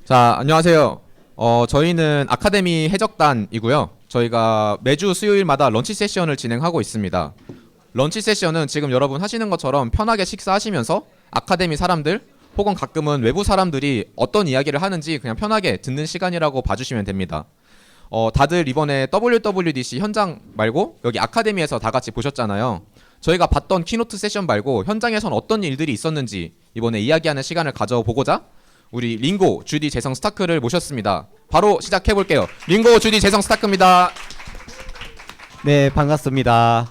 자, 안녕하세요. 저희는 아카데미 해적단이고요. 저희가 매주 수요일마다 런치 세션을 진행하고 있습니다. 런치 세션은 지금 여러분 하시는 것처럼 편하게 식사하시면서 아카데미 사람들 혹은 가끔은 외부 사람들이 어떤 이야기를 하는지 그냥 편하게 듣는 시간이라고 봐주시면 됩니다. 다들 이번에 WWDC 현장 말고 여기 아카데미에서 다 같이 보셨잖아요. 저희가 봤던 키노트 세션 말고 현장에선 어떤 일들이 있었는지 이번에 이야기하는 시간을 가져보고자 우리 링고, 주디, 재성, 스타크를 모셨습니다. 바로 시작해볼게요. 링고, 주디, 재성, 스타크입니다. 네, 반갑습니다.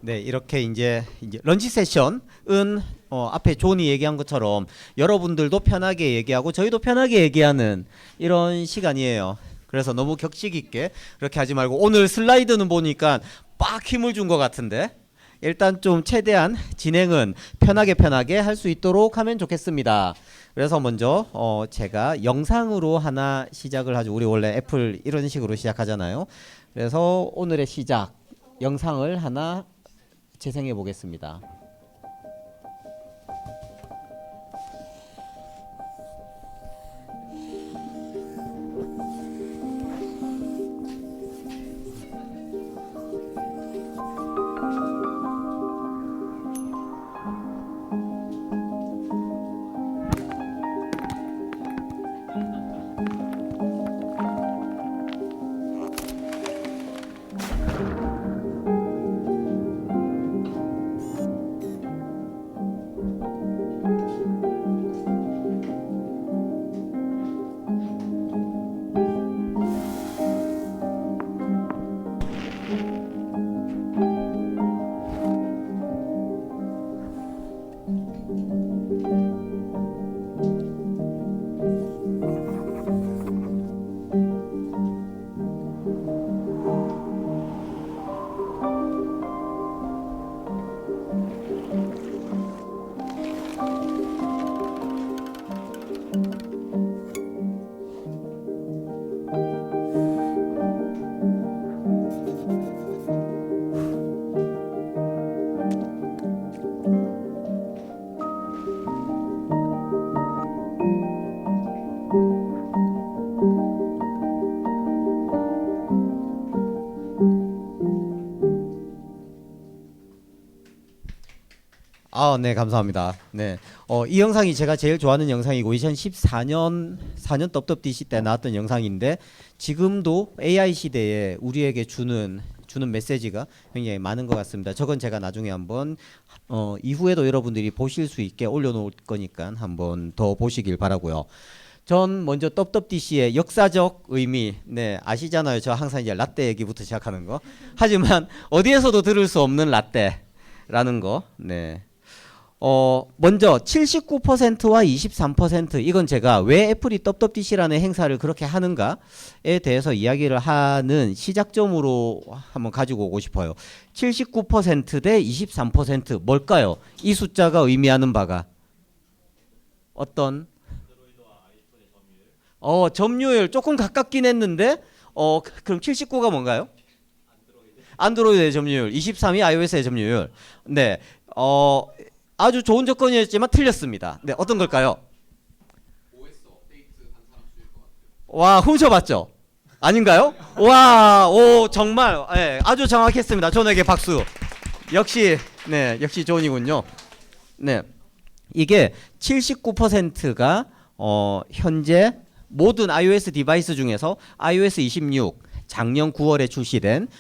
네, 이렇게 이제 런치 세션은 앞에 존이 얘기한 것처럼 여러분들도 편하게 얘기하고 저희도 편하게 얘기하는 이런 시간이에요. 그래서 너무 격식 있게 그렇게 하지 말고 오늘 슬라이드는 보니까 빡 힘을 준 것 같은데 일단 좀 최대한 진행은 편하게 할 수 있도록 하면 좋겠습니다. 그래서 먼저 제가 영상으로 하나 시작을 하죠. 우리 원래 애플 이런 식으로 시작하잖아요. 그래서 오늘의 시작 영상을 하나 재생해 보겠습니다. 네, 감사합니다. 네. 이 영상이 제가 제일 좋아하는 영상이고 2014년 4년 떡떡DC 때 나왔던 영상인데 지금도 AI 시대에 우리에게 주는 메시지가 굉장히 많은 것 같습니다. 저건 제가 나중에 한번 이후에도 여러분들이 보실 수 있게 올려놓을 거니까 한번 더 보시길 바라고요. 전 먼저 떡떡DC의 역사적 의미, 네, 아시잖아요. 저 항상 이제 라떼 얘기부터 시작하는 거. 하지만 어디에서도 들을 수 없는 라떼라는 거. 네. 먼저 79%와 23% 이건 제가 왜 애플이 떡떡DC라는 행사를 그렇게 하는가에 대해서 이야기를 하는 시작점으로 한번 가지고 오고 싶어요. 79%대 23% 뭘까요? 이 숫자가 의미하는 바가 어떤 점유율 조금 가깝긴 했는데 그럼 79가 뭔가요? 안드로이드의 점유율, 23이 iOS의 점유율. 네. 아주 좋은 조건이었지만 틀렸습니다. 네, 어떤 걸까요? OS 업데이트 한 사람 수일 것 같아요. 와, 훔쳐봤죠? 아닌가요? 와, 오, 정말, 네, 아주 정확했습니다. 존에게 박수. 역시, 네, 역시 존이군요. 네, 이게 79%가 현재 모든 iOS 디바이스 중에서 iOS 26 작년 9월에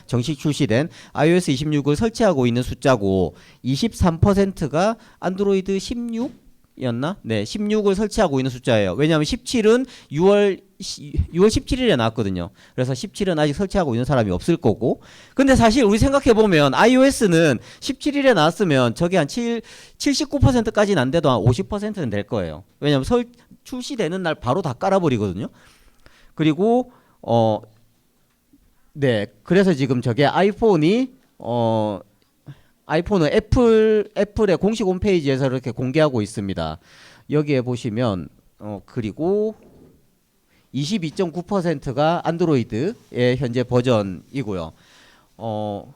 정식 출시된 iOS 26을 설치하고 있는 숫자고 23%가 안드로이드 16이었나? 네, 16을 설치하고 있는 숫자예요. 왜냐하면 17은 6월 17일에 나왔거든요. 그래서 17은 아직 설치하고 있는 사람이 없을 거고. 근데 사실 우리 생각해 보면 iOS는 17일에 나왔으면 저게 한 79%까지는 안 돼도 한 50%는 될 거예요. 왜냐하면 출시되는 날 바로 다 깔아버리거든요. 그리고 네, 그래서 지금 저게 아이폰은 애플의 공식 홈페이지에서 이렇게 공개하고 있습니다. 여기에 보시면 그리고 22.9%가 안드로이드의 현재 버전이고요.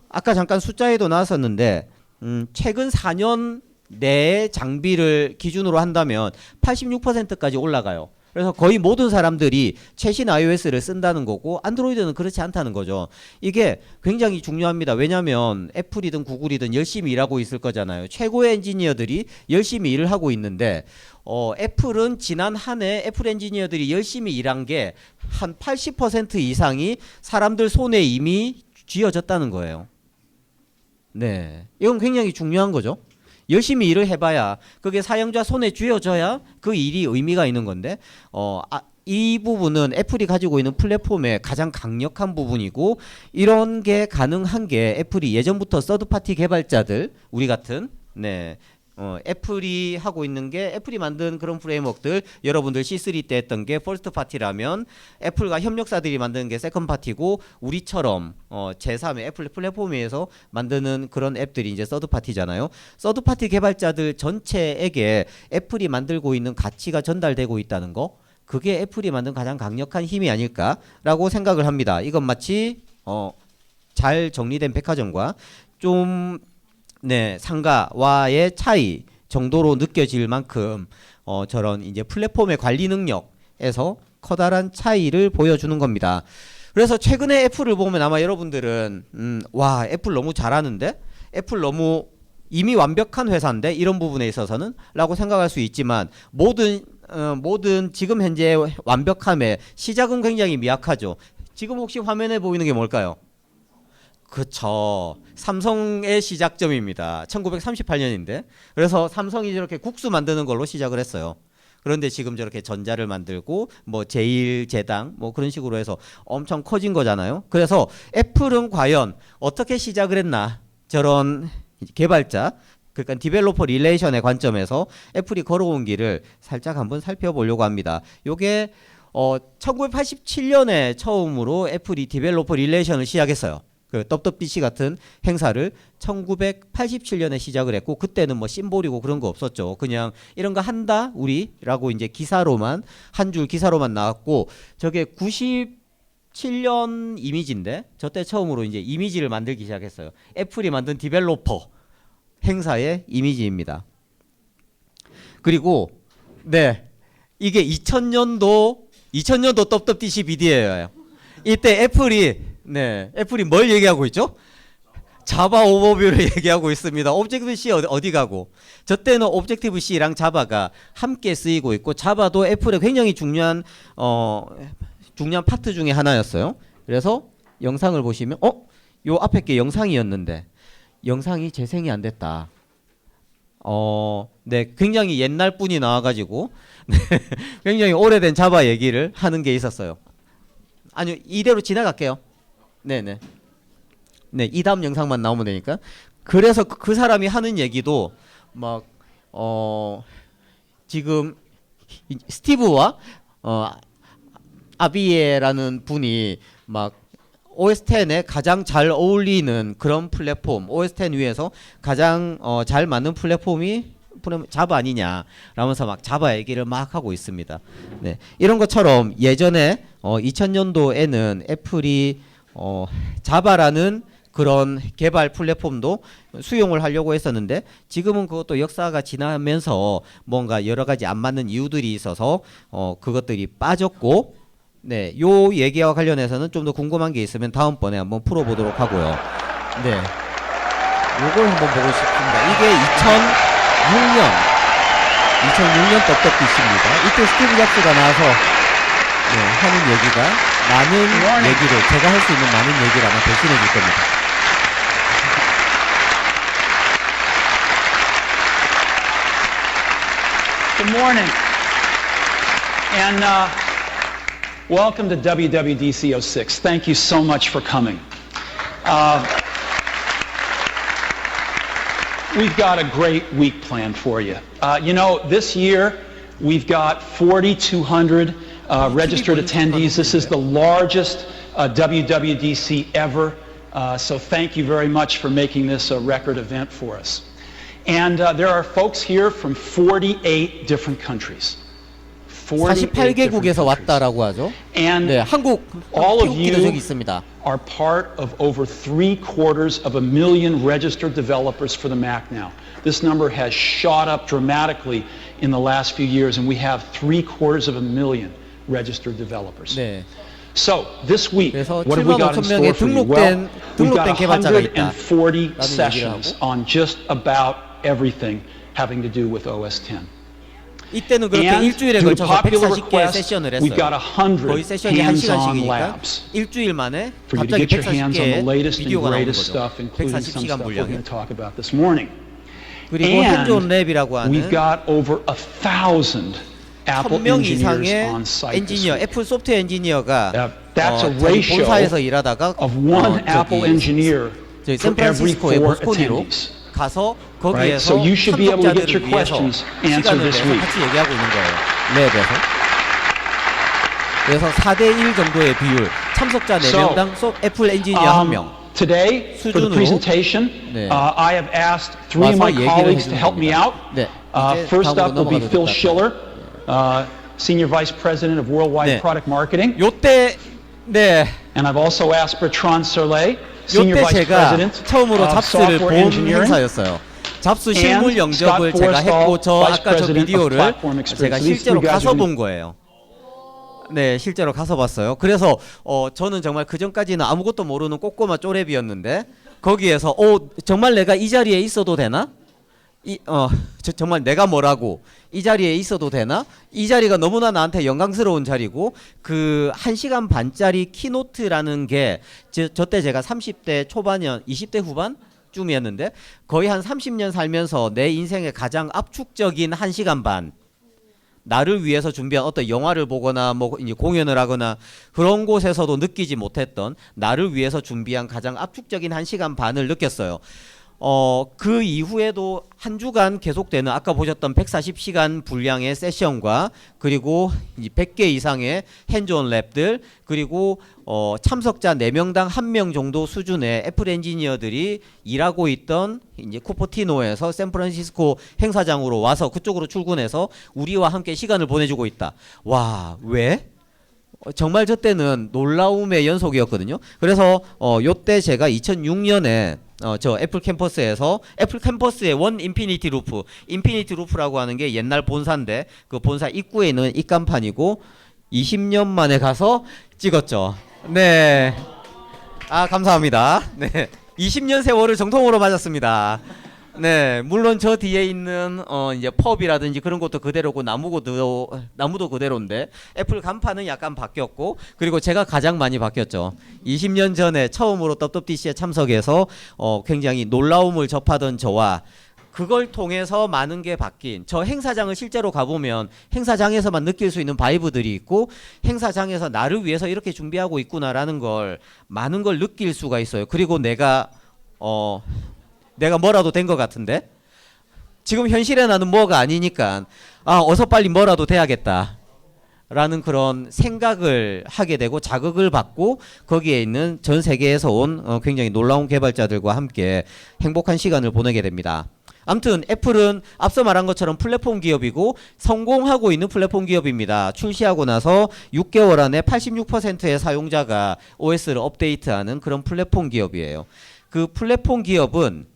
아까 잠깐 숫자에도 나왔었는데 최근 4년 내의 장비를 기준으로 한다면 86%까지 올라가요. 그래서 거의 모든 사람들이 최신 iOS를 쓴다는 거고 안드로이드는 그렇지 않다는 거죠. 이게 굉장히 중요합니다. 왜냐하면 애플이든 구글이든 열심히 일하고 있을 거잖아요. 최고의 엔지니어들이 열심히 일을 하고 있는데 애플은 지난 한 해 애플 엔지니어들이 열심히 일한 게 한 80% 이상이 사람들 손에 이미 쥐어졌다는 거예요. 네, 이건 굉장히 중요한 거죠. 열심히 일을 해봐야 그게 사용자 손에 쥐어져야 그 일이 의미가 있는 건데 이 부분은 애플이 가지고 있는 플랫폼의 가장 강력한 부분이고 이런 게 가능한 게 애플이 예전부터 서드파티 개발자들 우리 같은 애플이 하고 있는 게 애플이 만든 그런 프레임워크들 여러분들 C3 때 했던 게 퍼스트 파티라면 애플과 협력사들이 만드는 게 세컨드 파티고 우리처럼 제3의 애플 플랫폼에서 만드는 그런 앱들이 이제 서드 파티잖아요. 서드 파티 개발자들 전체에게 애플이 만들고 있는 가치가 전달되고 있다는 거 그게 애플이 만든 가장 강력한 힘이 아닐까라고 생각을 합니다. 이건 마치 잘 정리된 백화점과 좀 상가와의 차이 정도로 느껴질 만큼 저런 이제 플랫폼의 관리 능력에서 커다란 차이를 보여주는 겁니다. 그래서 최근에 애플을 보면 아마 여러분들은 와 애플 너무 잘하는데 애플 너무 이미 완벽한 회사인데 이런 부분에 있어서는 라고 생각할 수 있지만 모든 지금 현재 완벽함의 시작은 굉장히 미약하죠. 지금 혹시 화면에 보이는 게 뭘까요? 그쵸. 삼성의 시작점입니다. 1938년인데. 그래서 삼성이 저렇게 국수 만드는 걸로 시작을 했어요. 그런데 지금 저렇게 전자를 만들고 뭐 제1제당 뭐 그런 식으로 해서 엄청 커진 거잖아요. 그래서 애플은 과연 어떻게 시작을 했나? 저런 개발자 그러니까 디벨로퍼 릴레이션의 관점에서 애플이 걸어온 길을 살짝 한번 살펴보려고 합니다. 요게 1987년에 처음으로 애플이 디벨로퍼 릴레이션을 시작했어요. 그 WWDC 같은 행사를 1987년에 시작을 했고 그때는 뭐 심볼이고 그런 거 없었죠. 그냥 이런 거 한다 우리라고 이제 기사로만 한 줄 기사로만 나왔고 저게 97년 이미지인데 저때 처음으로 이제 이미지를 만들기 시작했어요. 애플이 만든 디벨로퍼 행사의 이미지입니다. 그리고 이게 2000년도 WWDC 비디오예요. 이때 애플이 뭘 얘기하고 있죠? 자바 오버뷰를 얘기하고 있습니다. 오브젝티브-C 어디 가고? 저 때는 오브젝티브-C랑 자바가 함께 쓰이고 있고 자바도 애플의 굉장히 중요한 파트 중에 하나였어요. 그래서 영상을 보시면 요 앞에 게 영상이었는데 영상이 재생이 안 됐다. 굉장히 옛날 분이 나와가지고 굉장히 오래된 자바 얘기를 하는 게 있었어요. 아니요, 이대로 지나갈게요. 이 다음 영상만 나오면 되니까. 그래서 그 사람이 하는 얘기도 막 지금 스티브와 아비에라는 분이 막 OS10에 가장 잘 어울리는 그런 플랫폼, OS10 위에서 가장 잘 맞는 플랫폼이 자바 아니냐 라면서 막 자바 얘기를 막 하고 있습니다. 이런 것처럼 예전에 2000년도에는 애플이 자바라는 그런 개발 플랫폼도 수용을 하려고 했었는데 지금은 그것도 역사가 지나면서 뭔가 여러 가지 안 맞는 이유들이 있어서 그것들이 빠졌고 요 얘기와 관련해서는 좀 더 궁금한 게 있으면 다음번에 한번 풀어보도록 하고요. 요걸 한번 보고 싶습니다. 이게 2006년 WWDC입니다. 이때 스티브 잡스가 나와서 하는 얘기가 많은 얘기를 제가 할 수 있는 많은 얘기를 아마 대신해 줄 겁니다. Good morning, and welcome to WWDC 06. Thank you so much for coming. We've got a great week planned for you. This year we've got 4,200 registered attendees. This is the largest WWDC ever. So thank you very much for making this a record event for us. And there are folks here from 48 different countries. 48개국에서 왔다라고 하죠. And 한국 all of 태극기도 저기 you 있습니다. are part of over 3/4 million registered developers for the Mac now. This number has shot up dramatically in the last few years, and we have 750,000 registered developers. 네. So this week, 그래서 what have we got in 75,000 명의 store for you? Well, we've got 등록된 개발자가 있다. 140 얘기를 sessions 하고. on just about everything having to do with OS X. 이때는 그렇게 And 일주일에 due to 걸쳐서 popular 140개 request, 세션을 we've got 했어요. 100 거의 세션이 hands-on 1시간씩이니까 labs 일주일 만에 for you to 갑자기 get your hands on the 140개의 latest and 비디오가 나오는 greatest 거죠. stuff, including some 140시간 stuff we're going 분량에. to talk about this morning. 그리고 And 핸즈온 랩이라고 we've 하는 got over 1,000 Apple 1000명 engineers 이상의 on site this 엔지니어, week. 애플 소프트웨어 엔지니어가 That's a 자기 ratio 본사에서 일하다가 of one Apple engineer 저희 for every 샌프란시스코의 4 모스코니로 attendees. 가서 Right? 거기에서 So you should be able to get 참석자들을 your 위해서 questions answered 시간을 this 내서 week. 같이 얘기하고 있는 거예요. 랩에서. 그래서 4대1 정도의 비율, 참석자 4명당 애플 엔지니어 1명. Today, for the 수준으로, presentation, 네. I have asked 3 of 와서 my 얘기를 colleagues to 해주는 help me 겁니다. out. 네, 이제 First 다음으로 up will be 넘어가도 Phil 될 것 Schiller, 같아요. Senior Vice President of Worldwide 네. Product Marketing. 요때 네, And I've also asked Bertrand Serlet, Senior 요때 Vice 제가 President 처음으로 of 잡스를 Software 본 Engineering. 행사였어요. 잡스 And 실물 Scott 영접을 제가 Forstall, 했고 저 Vice 아까 저 President of 비디오를 Platform Experience. 제가 So these 실제로 three guys 가서 are 본 거예요. 네, 실제로 가서 봤어요. 그래서 저는 정말 그 전까지는 아무것도 모르는 꼬꼬마 쪼렙이었는데 거기에서 정말 내가 이 자리에 있어도 되나? 정말 내가 뭐라고 이 자리에 있어도 되나? 이 자리가 너무나 나한테 영광스러운 자리고 그 1시간 반짜리 키노트라는 게 저때 제가 30대 초반이었 20대 후반? 쯤이었는데 거의 한 30년 살면서 내 인생의 가장 압축적인 1시간 반 나를 위해서 준비한 어떤 영화를 보거나 뭐 이제 공연을 하거나 그런 곳에서도 느끼지 못했던 나를 위해서 준비한 가장 압축적인 1시간 반을 느꼈어요. 그 이후에도 한 주간 계속되는 아까 보셨던 140시간 분량의 세션과 그리고 100개 이상의 핸즈온 랩들 그리고 참석자 4명당 1명 정도 수준의 애플 엔지니어들이 일하고 있던 이제 쿠퍼티노에서 샌프란시스코 행사장으로 와서 그쪽으로 출근해서 우리와 함께 시간을 보내주고 있다. 와, 왜? 정말 저 때는 놀라움의 연속이었거든요. 그래서 요때 제가 2006년에 저 애플 캠퍼스에서 애플 캠퍼스의 원 인피니티 루프라고 하는 게 옛날 본사인데 그 본사 입구에 있는 입간판이고 20년 만에 가서 찍었죠. 네. 아, 감사합니다. 네. 20년 세월을 정통으로 맞았습니다. 네, 물론 저 뒤에 있는 이제 펍이라든지 그런 것도 그대로고 나무도 그대로인데 애플 간판은 약간 바뀌었고 그리고 제가 가장 많이 바뀌었죠. 20년 전에 처음으로 WWDC에 참석해서 굉장히 놀라움을 접하던 저와 그걸 통해서 많은 게 바뀐 저 행사장을 실제로 가보면 행사장에서만 느낄 수 있는 바이브들이 있고 행사장에서 나를 위해서 이렇게 준비하고 있구나라는 걸 많은 걸 느낄 수가 있어요. 그리고 내가 뭐라도 된 것 같은데 지금 현실에 나는 뭐가 아니니까 어서 빨리 뭐라도 돼야겠다 라는 그런 생각을 하게 되고 자극을 받고 거기에 있는 전 세계에서 온 굉장히 놀라운 개발자들과 함께 행복한 시간을 보내게 됩니다. 아무튼 애플은 앞서 말한 것처럼 플랫폼 기업이고 성공하고 있는 플랫폼 기업입니다. 출시하고 나서 6개월 안에 86%의 사용자가 OS를 업데이트하는 그런 플랫폼 기업이에요. 그 플랫폼 기업은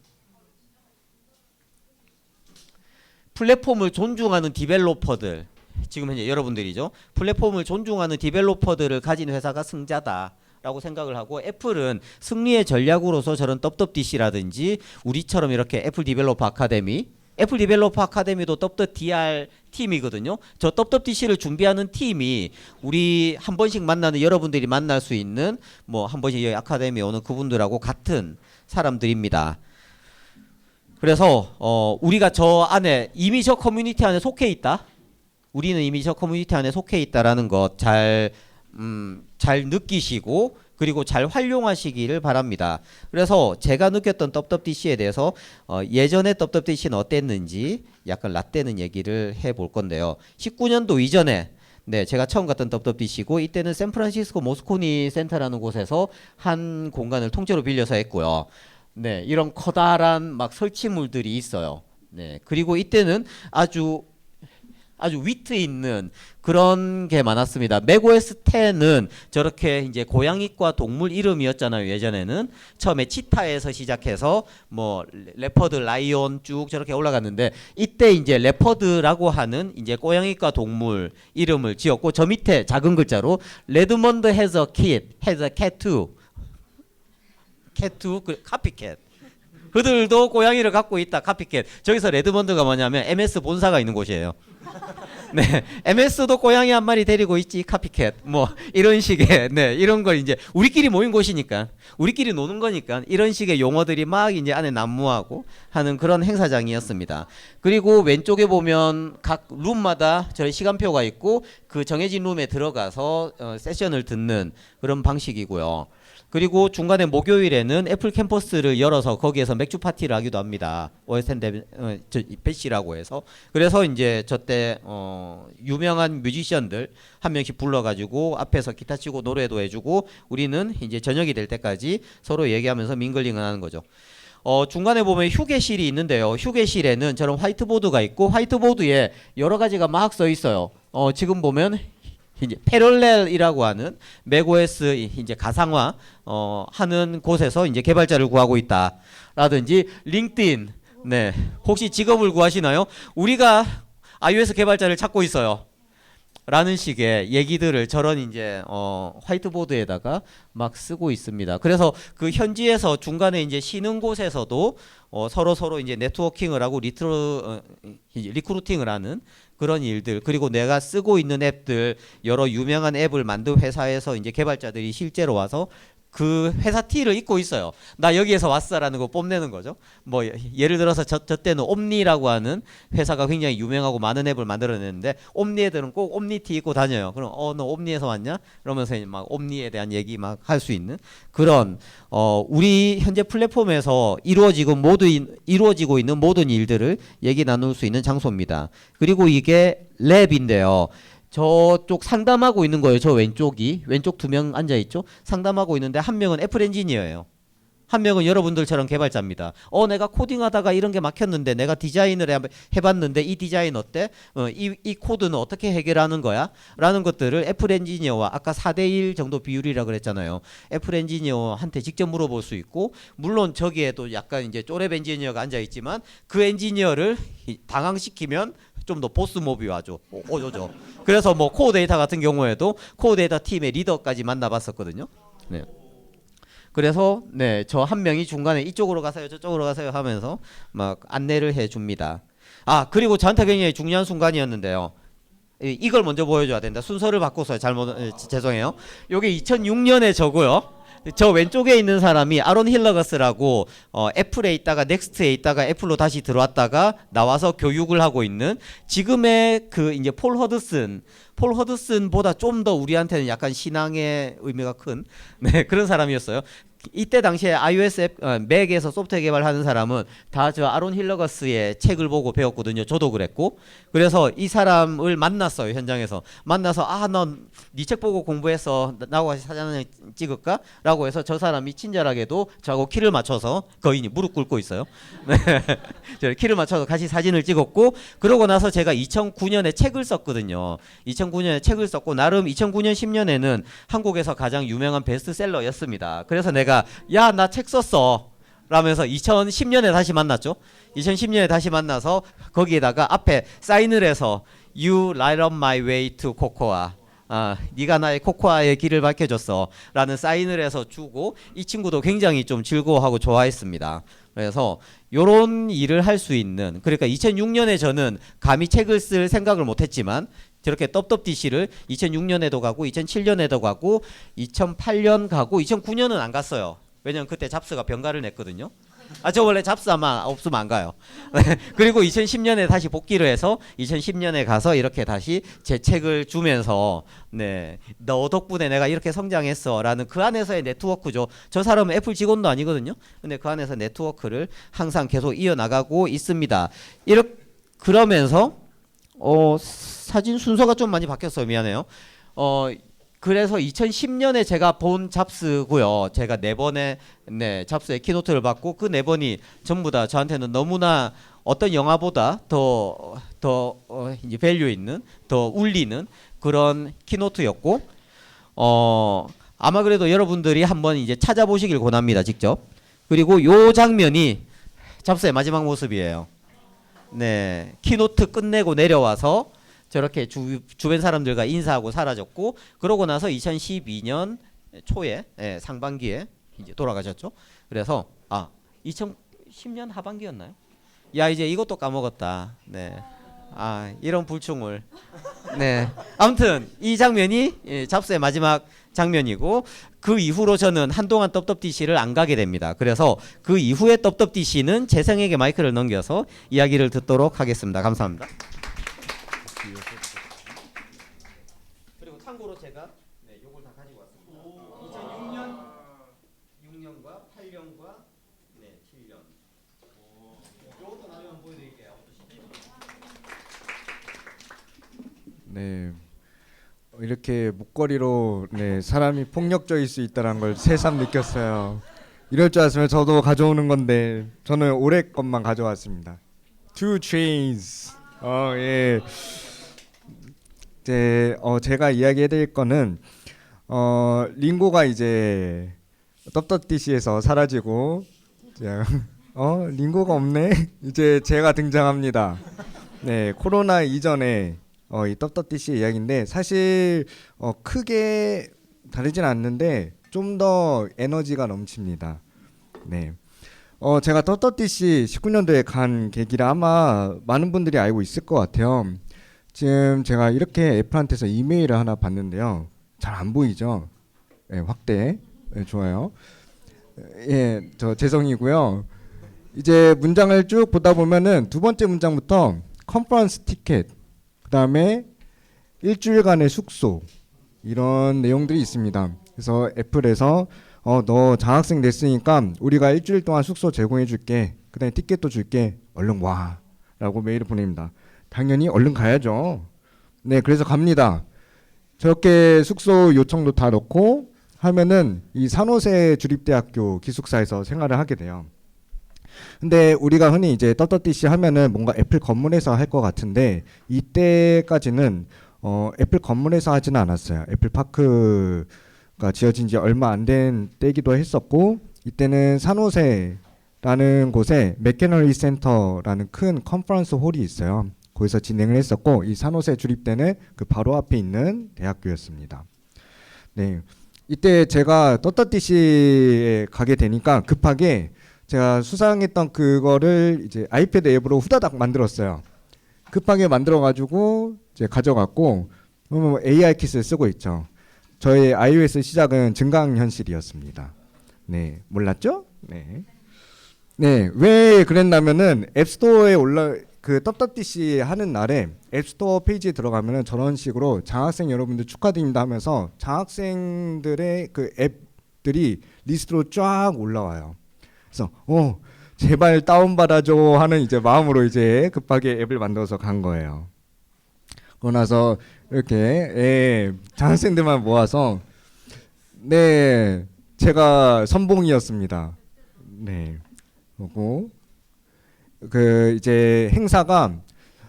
플랫폼을 존중하는 디벨로퍼들 지금 현재 여러분들이죠. 플랫폼을 존중하는 디벨로퍼들을 가진 회사가 승자다라고 생각을 하고 애플은 승리의 전략으로서 저런 WWDC라든지 우리처럼 이렇게 애플 디벨로퍼 아카데미도 WDR 팀이거든요. 저 WWDC를 준비하는 팀이 우리 한 번씩 만나는 여러분들이 만날 수 있는 뭐 한 번씩 여기 아카데미에 오는 그분들하고 같은 사람들입니다. 그래서 우리가 저 안에 이미 저 커뮤니티 안에 속해 있다. 우리는 이미 저 커뮤니티 안에 속해 있다라는 것 잘 느끼시고 그리고 잘 활용하시기를 바랍니다. 그래서 제가 느꼈던 WWDC에 대해서 예전에 WWDC는 어땠는지 약간 라떼는 얘기를 해볼 건데요. 19년도 이전에 네, 제가 처음 갔던 WWDC고 이때는 샌프란시스코 모스코니 센터라는 곳에서 한 공간을 통째로 빌려서 했고요. 네, 이런 커다란 막 설치물들이 있어요. 네, 그리고 이때는 아주 아주 위트 있는 그런 게 많았습니다. 맥OS 10은 저렇게 이제 고양이과 동물 이름이었잖아요. 예전에는 처음에 치타에서 시작해서 뭐 레퍼드, 라이온 쭉 저렇게 올라갔는데 이때 이제 레퍼드라고 하는 이제 고양이과 동물 이름을 지었고 저 밑에 작은 글자로 레드먼드 has a kid, has a cat too. cat too, 카피캣. 그들도 고양이를 갖고 있다. 카피캣. 저기서 레드먼드가 뭐냐면 MS 본사가 있는 곳이에요. 네, MS도 고양이 한 마리 데리고 있지. 카피캣. 뭐 이런 식의 네 이런 걸 이제 우리끼리 모인 곳이니까 우리끼리 노는 거니까 이런 식의 용어들이 막 이제 안에 난무하고 하는 그런 행사장이었습니다. 그리고 왼쪽에 보면 각 룸마다 저희 시간표가 있고 그 정해진 룸에 들어가서 세션을 듣는 그런 방식이고요. 그리고 중간에 목요일에는 애플 캠퍼스를 열어서 거기에서 맥주 파티를 하기도 합니다. OS10 배시라고 해서. 그래서 이제 저때 유명한 뮤지션들 한 명씩 불러가지고 앞에서 기타 치고 노래도 해주고 우리는 이제 저녁이 될 때까지 서로 얘기하면서 밍글링을 하는 거죠. 중간에 보면 휴게실이 있는데요. 휴게실에는 저런 화이트보드가 있고 화이트보드에 여러 가지가 막 써 있어요. 지금 보면 이제 패럴렐이라고 하는 맥OS 이제 가상화 하는 곳에서 이제 개발자를 구하고 있다라든지 링크드인 네 혹시 직업을 구하시나요? 우리가 iOS 개발자를 찾고 있어요. 라는 식의 얘기들을 저런 이제 화이트보드에다가 막 쓰고 있습니다. 그래서 그 현지에서 중간에 이제 쉬는 곳에서도 서로 이제 네트워킹을 하고 리크루팅을 하는 그런 일들 그리고 내가 쓰고 있는 앱들 여러 유명한 앱을 만든 회사에서 이제 개발자들이 실제로 와서 그 회사 티를 입고 있어요. 나 여기에서 왔어라는 거 뽐내는 거죠. 뭐 예를 들어서 저 때는 옴니라고 하는 회사가 굉장히 유명하고 많은 앱을 만들어냈는데 옴니 애들은 꼭 옴니 티 입고 다녀요. 그럼 너 옴니에서 왔냐? 그러면서 막 옴니에 대한 얘기 막 할 수 있는 그런 우리 현재 플랫폼에서 이루어지고 있는 모든 일들을 얘기 나눌 수 있는 장소입니다. 그리고 이게 랩인데요. 저쪽 상담하고 있는 거예요. 저 왼쪽 두 명 앉아 있죠. 상담하고 있는데 한 명은 애플 엔지니어예요. 한 명은 여러분들처럼 개발자입니다. 내가 코딩하다가 이런 게 막혔는데 내가 디자인을 해봤는데 이 디자인 어때? 이 코드는 어떻게 해결하는 거야? 라는 것들을 애플 엔지니어와 아까 4대1 정도 비율이라 그랬잖아요. 애플 엔지니어한테 직접 물어볼 수 있고 물론 저기에도 약간 이제 쪼렙 엔지니어가 앉아 있지만 그 엔지니어를 당황시키면 좀 더 보스 모비 와줘. 오죠. 그래서 뭐 코어 데이터 같은 경우에도 코어 데이터 팀의 리더까지 만나봤었거든요. 네. 그래서 네, 저 한 명이 중간에 이쪽으로 가세요, 저쪽으로 가세요 하면서 막 안내를 해줍니다. 그리고 저한테 굉장히 중요한 순간이었는데요. 이걸 먼저 보여줘야 된다. 순서를 바꿔서 죄송해요. 요게 2006년에 저고요. 저 왼쪽에 있는 사람이 아론 힐러거스라고 애플에 있다가 넥스트에 있다가 애플로 다시 들어왔다가 나와서 교육을 하고 있는 지금의 그 이제 폴 허드슨보다 좀 더 우리한테는 약간 신앙의 의미가 큰 네, 그런 사람이었어요. 이때 당시에 iOS 맥에서 소프트웨어 개발하는 사람은 다 저 아론 힐러거스의 책을 보고 배웠거든요. 저도 그랬고. 그래서 이 사람을 만났어요. 현장에서. 만나서 넌 네 책 보고 공부해서 나하고 같이 사진 한 장 찍을까? 라고 해서 저 사람이 친절하게도 저하고 키를 맞춰서 거인이 무릎 꿇고 있어요. 네. 키를 맞춰서 같이 사진을 찍었고 그러고 나서 제가 2009년에 책을 썼거든요. 2009년에 책을 썼고 나름 2009년 10년에는 한국에서 가장 유명한 베스트셀러였습니다. 그래서 내가 나 책 썼어 라면서 2010년에 다시 만났죠. 2010년에 다시 만나서 거기에다가 앞에 사인을 해서 You light up my way to cocoa. 네가 나의 코코아의 길을 밝혀줬어 라는 사인을 해서 주고 이 친구도 굉장히 좀 즐거워하고 좋아했습니다. 그래서 요런 일을 할 수 있는 그러니까 2006년에 저는 감히 책을 쓸 생각을 못했지만 저렇게 떡떡DC를 2006년에도 가고 2007년에도 가고 2008년 가고 2009년은 안 갔어요. 왜냐면 그때 잡스가 병가를 냈거든요. 저 원래 잡스 아마 없으면 안 가요. 그리고 2010년에 다시 복귀를 해서 2010년에 가서 이렇게 다시 제 책을 주면서 너 덕분에 내가 이렇게 성장했어 라는 그 안에서의 네트워크죠. 저 사람은 애플 직원도 아니거든요. 근데 그 안에서 네트워크를 항상 계속 이어나가고 있습니다. 그러면서 사진 순서가 좀 많이 바뀌었어요. 미안해요. 그래서 2010년에 제가 본 잡스고요. 제가 4번의 잡스의 키노트를 받고 그 4번이 전부 다 저한테는 너무나 어떤 영화보다 더 이제 밸류 있는, 더 울리는 그런 키노트였고, 아마 그래도 여러분들이 한번 이제 찾아보시길 권합니다, 직접. 그리고 요 장면이 잡스의 마지막 모습이에요. 네, 키노트 끝내고 내려와서 저렇게 주변 사람들과 인사하고 사라졌고, 그러고 나서 2012년 초에 상반기에 이제 돌아가셨죠. 그래서 2010년 하반기였나요? 야, 이제 이것도 까먹었다. 네. 이런 불충을. 네. 아무튼 이 장면이 잡스의 마지막 장면이고, 그 이후로 저는 한동안 떡떡DC를 안 가게 됩니다. 그래서 그 이후에 떡떡DC는 재성에게 마이크를 넘겨서 이야기를 듣도록 하겠습니다. 감사합니다. 그리고 참고로 제가 요걸 다 가지고 왔습니다. 2006년과 8년과 7년. 요것도 나중에 한번 보여드릴게요. 네, 이렇게 목걸이로 사람이 폭력적일 수 있다는 걸 새삼 느꼈어요. 이럴 줄 알았으면 저도 가져오는 건데 저는 올해 것만 가져왔습니다. 2 Chainz. 예. 제가 이야기해드릴 거는 링고가 이제 떡떡DC에서 사라지고 링고가 없네. 이제 제가 등장합니다. 네, 코로나 이전에 이 떡떡DC 이야기인데 사실 크게 다르진 않는데 좀 더 에너지가 넘칩니다. 네. 제가 떡떡DC 19년도에 간 계기를 아마 많은 분들이 알고 있을 것 같아요. 지금 제가 이렇게 애플한테서 이메일을 하나 봤는데요. 잘 안 보이죠? 네, 확대. 네, 좋아요. 예, 저 재성이고요. 이제 문장을 쭉 보다 보면은 두 번째 문장부터 컨퍼런스 티켓, 그 다음에 일주일간의 숙소, 이런 내용들이 있습니다. 그래서 애플에서 너 장학생 냈으니까 우리가 일주일 동안 숙소 제공해 줄게, 그 다음에 티켓도 줄게, 얼른 와 라고 메일을 보냅니다. 당연히 얼른 가야죠. 네, 그래서 갑니다. 저렇게 숙소 요청도 다 넣고 하면은 이 산호세 주립대학교 기숙사에서 생활을 하게 돼요. 근데 우리가 흔히 이제 떡떡DC 하면은 뭔가 애플 건물에서 할 것 같은데, 이때까지는 애플 건물에서 하지는 않았어요. 애플 파크가 지어진 지 얼마 안 된 때기도 했었고, 이때는 산호세라는 곳에 맥케너리 센터라는 큰 컨퍼런스 홀이 있어요. 거기서 진행을 했었고, 이 산호세 주립대는 그 바로 앞에 있는 대학교였습니다. 네, 이때 제가 떡떡DC에 가게 되니까 급하게 제가 수상했던 그거를 이제 아이패드 앱으로 후다닥 만들었어요. 급하게 만들어가지고 이제 가져갔고, ARKit을 쓰고 있죠. 저의 iOS 시작은 증강현실이었습니다. 네, 몰랐죠? 네. 네, 왜 그랬냐면은 앱스토어에 그 떡떡DC 하는 날에 앱스토어 페이지에 들어가면은 저런 식으로 장학생 여러분들 축하드립니다 하면서 장학생들의 그 앱들이 리스트로 쫙 올라와요. 그래서 제발 다운받아줘 하는 이제 마음으로 이제 급하게 앱을 만들어서 간 거예요. 그러고 나서 이렇게 장학생들만 모아서 제가 선봉이었습니다. 네. 그리고 그 이제 행사가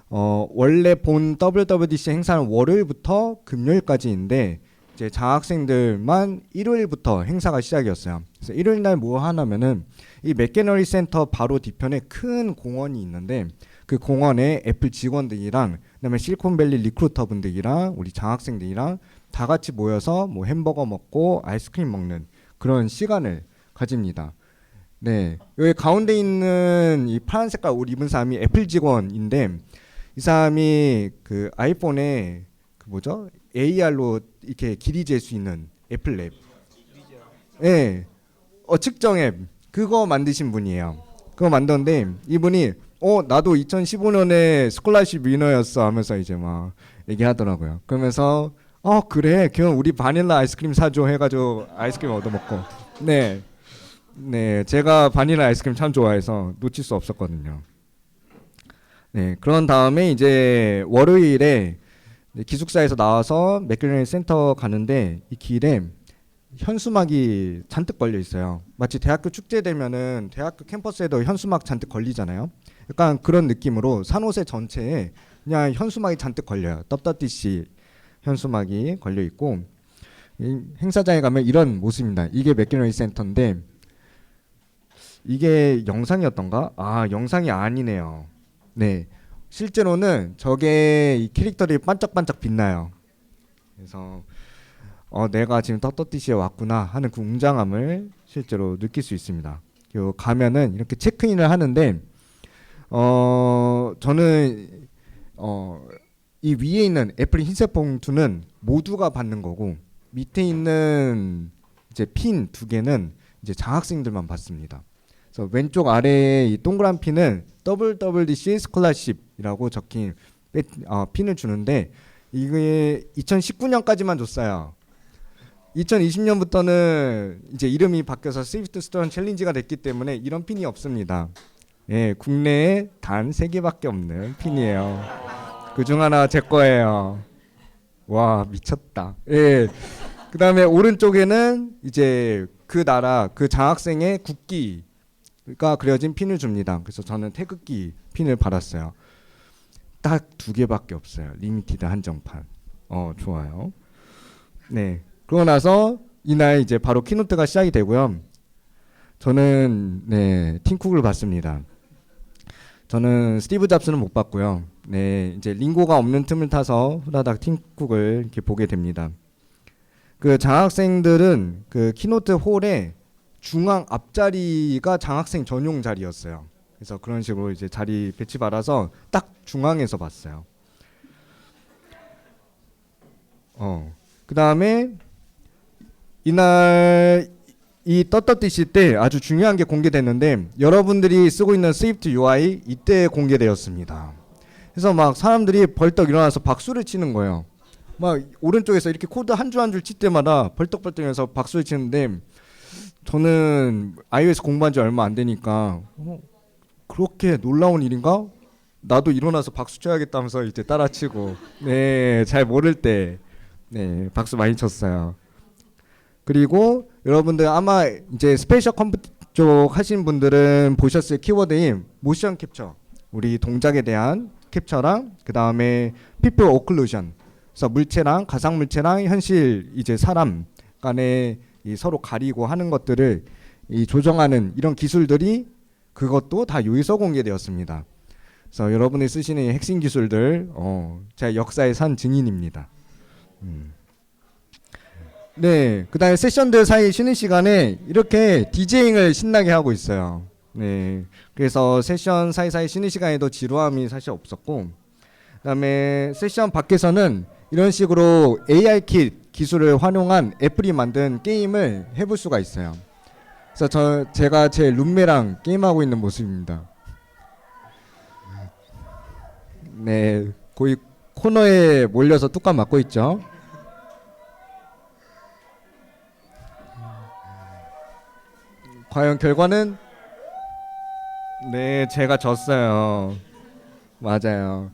원래 본 WWDC 행사는 월요일부터 금요일까지인데 이제 장학생들만 일요일부터 행사가 시작이었어요. 그래서 일요일 날 뭐 하냐면은 이 맥케너리 센터 바로 뒤편에 큰 공원이 있는데, 그 공원에 애플 직원들이랑 그다음에 실리콘밸리 리크루터 분들이랑 우리 장학생들이랑 다 같이 모여서 뭐 햄버거 먹고 아이스크림 먹는 그런 시간을 가집니다. 네, 여기 가운데 있는 이 파란 색깔 옷 입은 사람이 애플 직원인데, 이 사람이 그 아이폰에 그 뭐죠? AR로 이렇게 길이 잴 수 있는 애플 앱. 네, 측정 앱 그거 만드신 분이에요. 그거 만드는데 이분이 나도 2015년에 스콜라십 위너였어 하면서 이제 막 얘기하더라고요. 그러면서 그래, 그럼 우리 바닐라 아이스크림 사줘 해가지고 아이스크림 얻어먹고. 네, 제가 바닐라 아이스크림 참 좋아해서 놓칠 수 없었거든요. 네, 그런 다음에 이제 월요일에 기숙사에서 나와서 맥케너리 센터 가는데, 이 길에 현수막이 잔뜩 걸려 있어요. 마치 대학교 축제 되면은 대학교 캠퍼스에도 현수막 잔뜩 걸리잖아요. 약간 그런 느낌으로 산호세 전체에 그냥 현수막이 잔뜩 걸려요. 떡떡DC 현수막이 걸려 있고 이 행사장에 가면 이런 모습입니다. 이게 맥기너리 센터인데 이게 영상이었던가? 아, 영상이 아니네요. 네, 실제로는 저게 이 캐릭터들이 반짝반짝 빛나요. 그래서 내가 지금 떡떡DC에 왔구나 하는 그 웅장함을 실제로 느낄 수 있습니다. 요 가면은 이렇게 체크인을 하는데 저는 이 위에 있는 애플 흰색 봉투는 모두가 받는 거고 밑에 있는 이제 핀 두 개는 이제 장학생들만 받습니다. 그래서 왼쪽 아래에 이 동그란 핀은 WWDC 스콜라십이라고 적힌 핀을 주는데 이게 2019년까지만 줬어요. 2020년부터는 이제 이름이 바뀌어서 스위프트 스토어 챌린지가 됐기 때문에 이런 핀이 없습니다. 예, 국내에 단 3개밖에 없는 핀이에요. 그중 하나 제 거예요. 와, 미쳤다. 예. 그다음에 오른쪽에는 이제 그 나라 그 장학생의 국기가 그려진 핀을 줍니다. 그래서 저는 태극기 핀을 받았어요. 딱 2개밖에 없어요. 리미티드 한정판. 좋아요. 네. 그러고 나서 이날 이제 바로 키노트가 시작이 되고요. 저는 팀쿡을 봤습니다. 저는 스티브 잡스는 못 봤고요. 네, 이제 링고가 없는 틈을 타서 후다닥 팀쿡을 이렇게 보게 됩니다. 그 장학생들은 그 키노트 홀의 중앙 앞자리가 장학생 전용 자리였어요. 그래서 그런 식으로 이제 자리 배치 받아서 딱 중앙에서 봤어요. 그 다음에 이날 이 떡떡DC 때 아주 중요한 게 공개됐는데 여러분들이 쓰고 있는 스위프트 UI 이때 공개되었습니다. 그래서 막 사람들이 벌떡 일어나서 박수를 치는 거예요. 막 오른쪽에서 이렇게 코드 한 줄 한 줄 칠 때마다 벌떡벌떡해서 박수를 치는데 저는 iOS 공부한 지 얼마 안 되니까 그렇게 놀라운 일인가? 나도 일어나서 박수 쳐야겠다면서 이제 따라치고 네, 잘 모를 때 박수 많이 쳤어요. 그리고 여러분들 아마 이제 스페셜 컴퓨터 쪽 하신 분들은 보셨을 키워드인 모션 캡처, 우리 동작에 대한 캡처랑 그 다음에 피플 오클루전, 그래서 물체랑 가상 물체랑 현실 이제 사람 간에 이 서로 가리고 하는 것들을 이 조정하는 이런 기술들이 그것도 다 여기서 공개되었습니다. 그래서 여러분이 쓰시는 이 핵심 기술들 제가 역사의 산 증인입니다. 네, 그다음에 세션들 사이 쉬는 시간에 이렇게 디제잉을 신나게 하고 있어요. 네, 그래서 세션 사이사이 쉬는 시간에도 지루함이 사실 없었고, 그다음에 세션 밖에서는 이런 식으로 AI 킷 기술을 활용한 애플이 만든 게임을 해볼 수가 있어요. 그래서 제가 제 룸메랑 게임하고 있는 모습입니다. 네, 거의 코너에 몰려서 뚜껑 맞고 있죠. 과연 결과는 네, 제가 졌어요. 맞아요.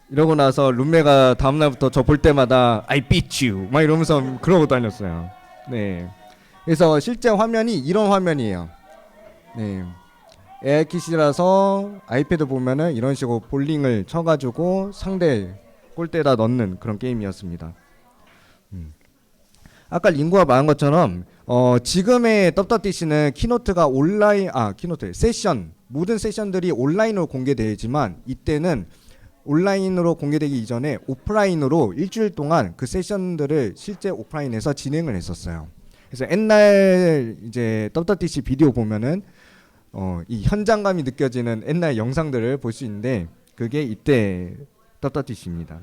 이러고 나서 룸메가 다음날부터 저 볼 때마다 I beat you 막 이러면서 그러고 다녔어요. 네, 그래서 실제 화면이 이런 화면이에요. 네, AI킷이라서 아이패드 보면은 이런 식으로 볼링을 쳐가지고 상대 골대에다 넣는 그런 게임이었습니다. 아까 링고가 말한 것처럼 지금의 떡떡DC는 키노트가 세션, 모든 세션들이 온라인으로 공개되지만 이때는 온라인으로 공개되기 이전에 오프라인으로 일주일 동안 그 세션들을 실제 오프라인에서 진행을 했었어요. 그래서 옛날 이제 떡떡DC 비디오 보면은 이 현장감이 느껴지는 옛날 영상들을 볼 수 있는데 그게 이때 떡떡DC입니다.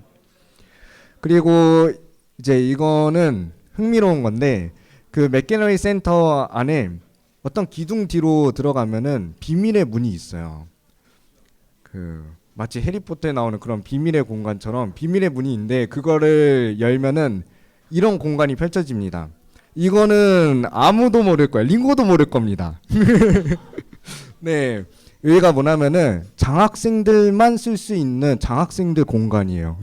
그리고 이제 이거는 흥미로운 건데 그 맥기너리 센터 안에 어떤 기둥 뒤로 들어가면은 비밀의 문이 있어요. 그 마치 해리포터에 나오는 그런 비밀의 공간처럼 비밀의 문이 있는데 그거를 열면은 이런 공간이 펼쳐집니다. 이거는 아무도 모를 거예요. 링고도 모를 겁니다. 네, 여기가 뭐냐면은 장학생들만 쓸 수 있는 장학생들 공간이에요.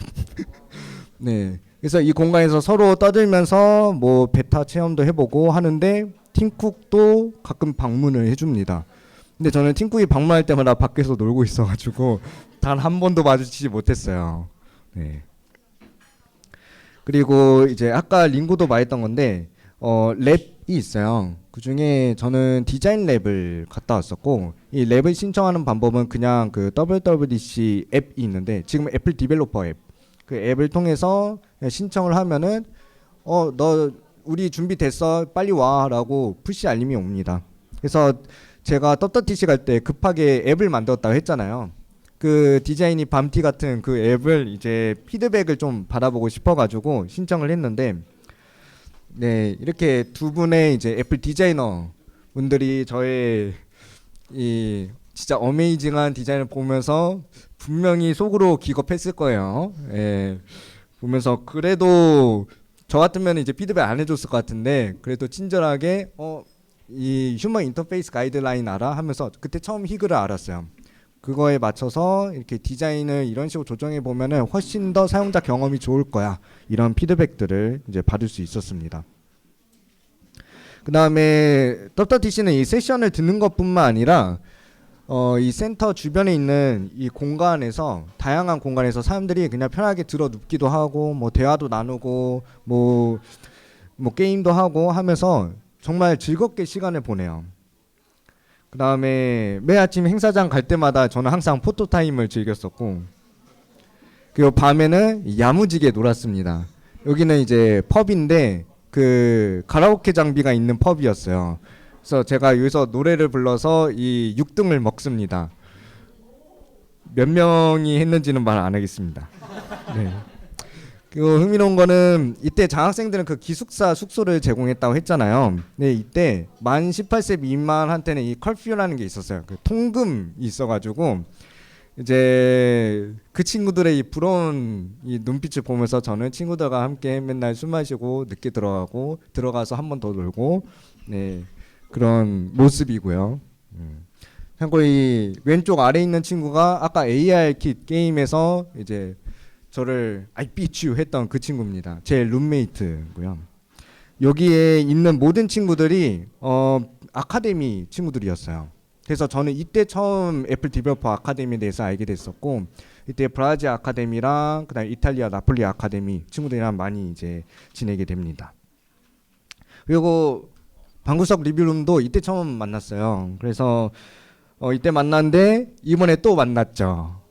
네, 그래서 이 공간에서 서로 떠들면서 뭐 베타 체험도 해보고 하는데 팀쿡도 가끔 방문을 해줍니다. 근데 저는 팀쿡이 방문할 때마다 밖에서 놀고 있어가지고 단 한 번도 마주치지 못했어요. 네. 그리고 이제 아까 링고도 말했던 건데 랩이 있어요. 그 중에 저는 디자인 랩을 갔다 왔었고 이 랩을 신청하는 방법은 그냥 그 WWDC 앱이 있는데 지금 애플 디벨로퍼 앱 그 앱을 통해서 신청을 하면은 너 우리 준비됐어 빨리 와라고 푸시 알림이 옵니다. 그래서 제가 떡떡TC 갈 때 급하게 앱을 만들었다고 했잖아요. 그 디자인이 밤티 같은 그 앱을 이제 피드백을 좀 받아보고 싶어가지고 신청을 했는데 네 이렇게 두 분의 이제 애플 디자이너 분들이 저의 이 진짜 어메이징한 디자인을 보면서 분명히 속으로 기겁했을 거예요. 예. 보면서 그래도 저 같으면 이제 피드백 안 해줬을 것 같은데 그래도 친절하게 이 휴먼 인터페이스 가이드라인 알아? 하면서 그때 처음 히그를 알았어요. 그거에 맞춰서 이렇게 디자인을 이런 식으로 조정해 보면은 훨씬 더 사용자 경험이 좋을 거야. 이런 피드백들을 이제 받을 수 있었습니다. 그 다음에 떡떡TC는 이 세션을 듣는 것뿐만 아니라 이 센터 주변에 있는 이 공간에서 다양한 공간에서 사람들이 그냥 편하게 들어 눕기도 하고 뭐 대화도 나누고 뭐 게임도 하고 하면서 정말 즐겁게 시간을 보내요. 그 다음에 매일 아침 행사장 갈 때마다 저는 항상 포토타임을 즐겼었고 그리고 밤에는 야무지게 놀았습니다. 여기는 이제 펍인데 그 가라오케 장비가 있는 펍이었어요. 그래서 제가 여기서 노래를 불러서 이 6등을 먹습니다. 몇 명이 했는지는 말 안 하겠습니다. 네. 그리고 흥미로운 거는 이때 장학생들은 그 기숙사 숙소를 제공했다고 했잖아요. 네, 이때 만 18세 미만한테는 이 컬퓨라는 게 있었어요. 그 통금이 있어가지고 이제 그 친구들의 이 부러운 이 눈빛을 보면서 저는 친구들과 함께 맨날 술 마시고 늦게 들어가고 들어가서 한 번 더 놀고 네. 그런 모습이고요. 참고 이 왼쪽 아래 있는 친구가 아까 AR 킷 게임에서 이제 저를 I beat you 했던 그 친구입니다. 제 룸메이트고요. 여기에 있는 모든 친구들이 아카데미 친구들이었어요. 그래서 저는 이때 처음 애플 디벨로퍼 아카데미에 대해서 알게 됐었고 이때 브라질 아카데미랑 그다음 이탈리아 나폴리 아카데미 친구들이랑 많이 이제 지내게 됩니다. 그리고 방구석 리뷰룸도 이때 처음 만났어요. 그래서 이때 만났는데 이번에 또 만났죠.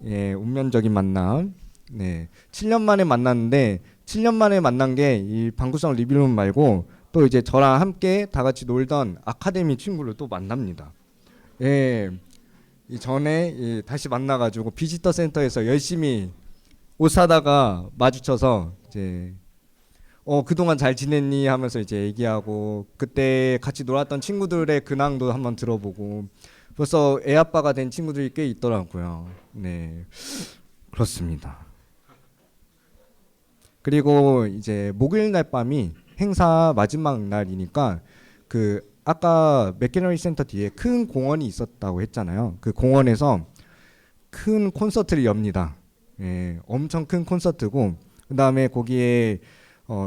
예, 운명적인 만남. 네, 7년 만에 만났는데 7년 만에 만난 게 이 방구석 리뷰룸 말고 또 이제 저랑 함께 다 같이 놀던 아카데미 친구를 또 만납니다. 예, 이 전에 다시 만나가지고 비지터 센터에서 열심히 옷 사다가 마주쳐서 이제 그동안 잘 지냈니 하면서 이제 얘기하고 그때 같이 놀았던 친구들의 근황도 한번 들어보고 벌써 애 아빠가 된 친구들이 꽤 있더라고요. 네, 그렇습니다. 그리고 이제 목요일 날 밤이 행사 마지막 날이니까 그 아까 맥케너리 센터 뒤에 큰 공원이 있었다고 했잖아요. 그 공원에서 큰 콘서트를 엽니다. 예, 엄청 큰 콘서트고 그 다음에 거기에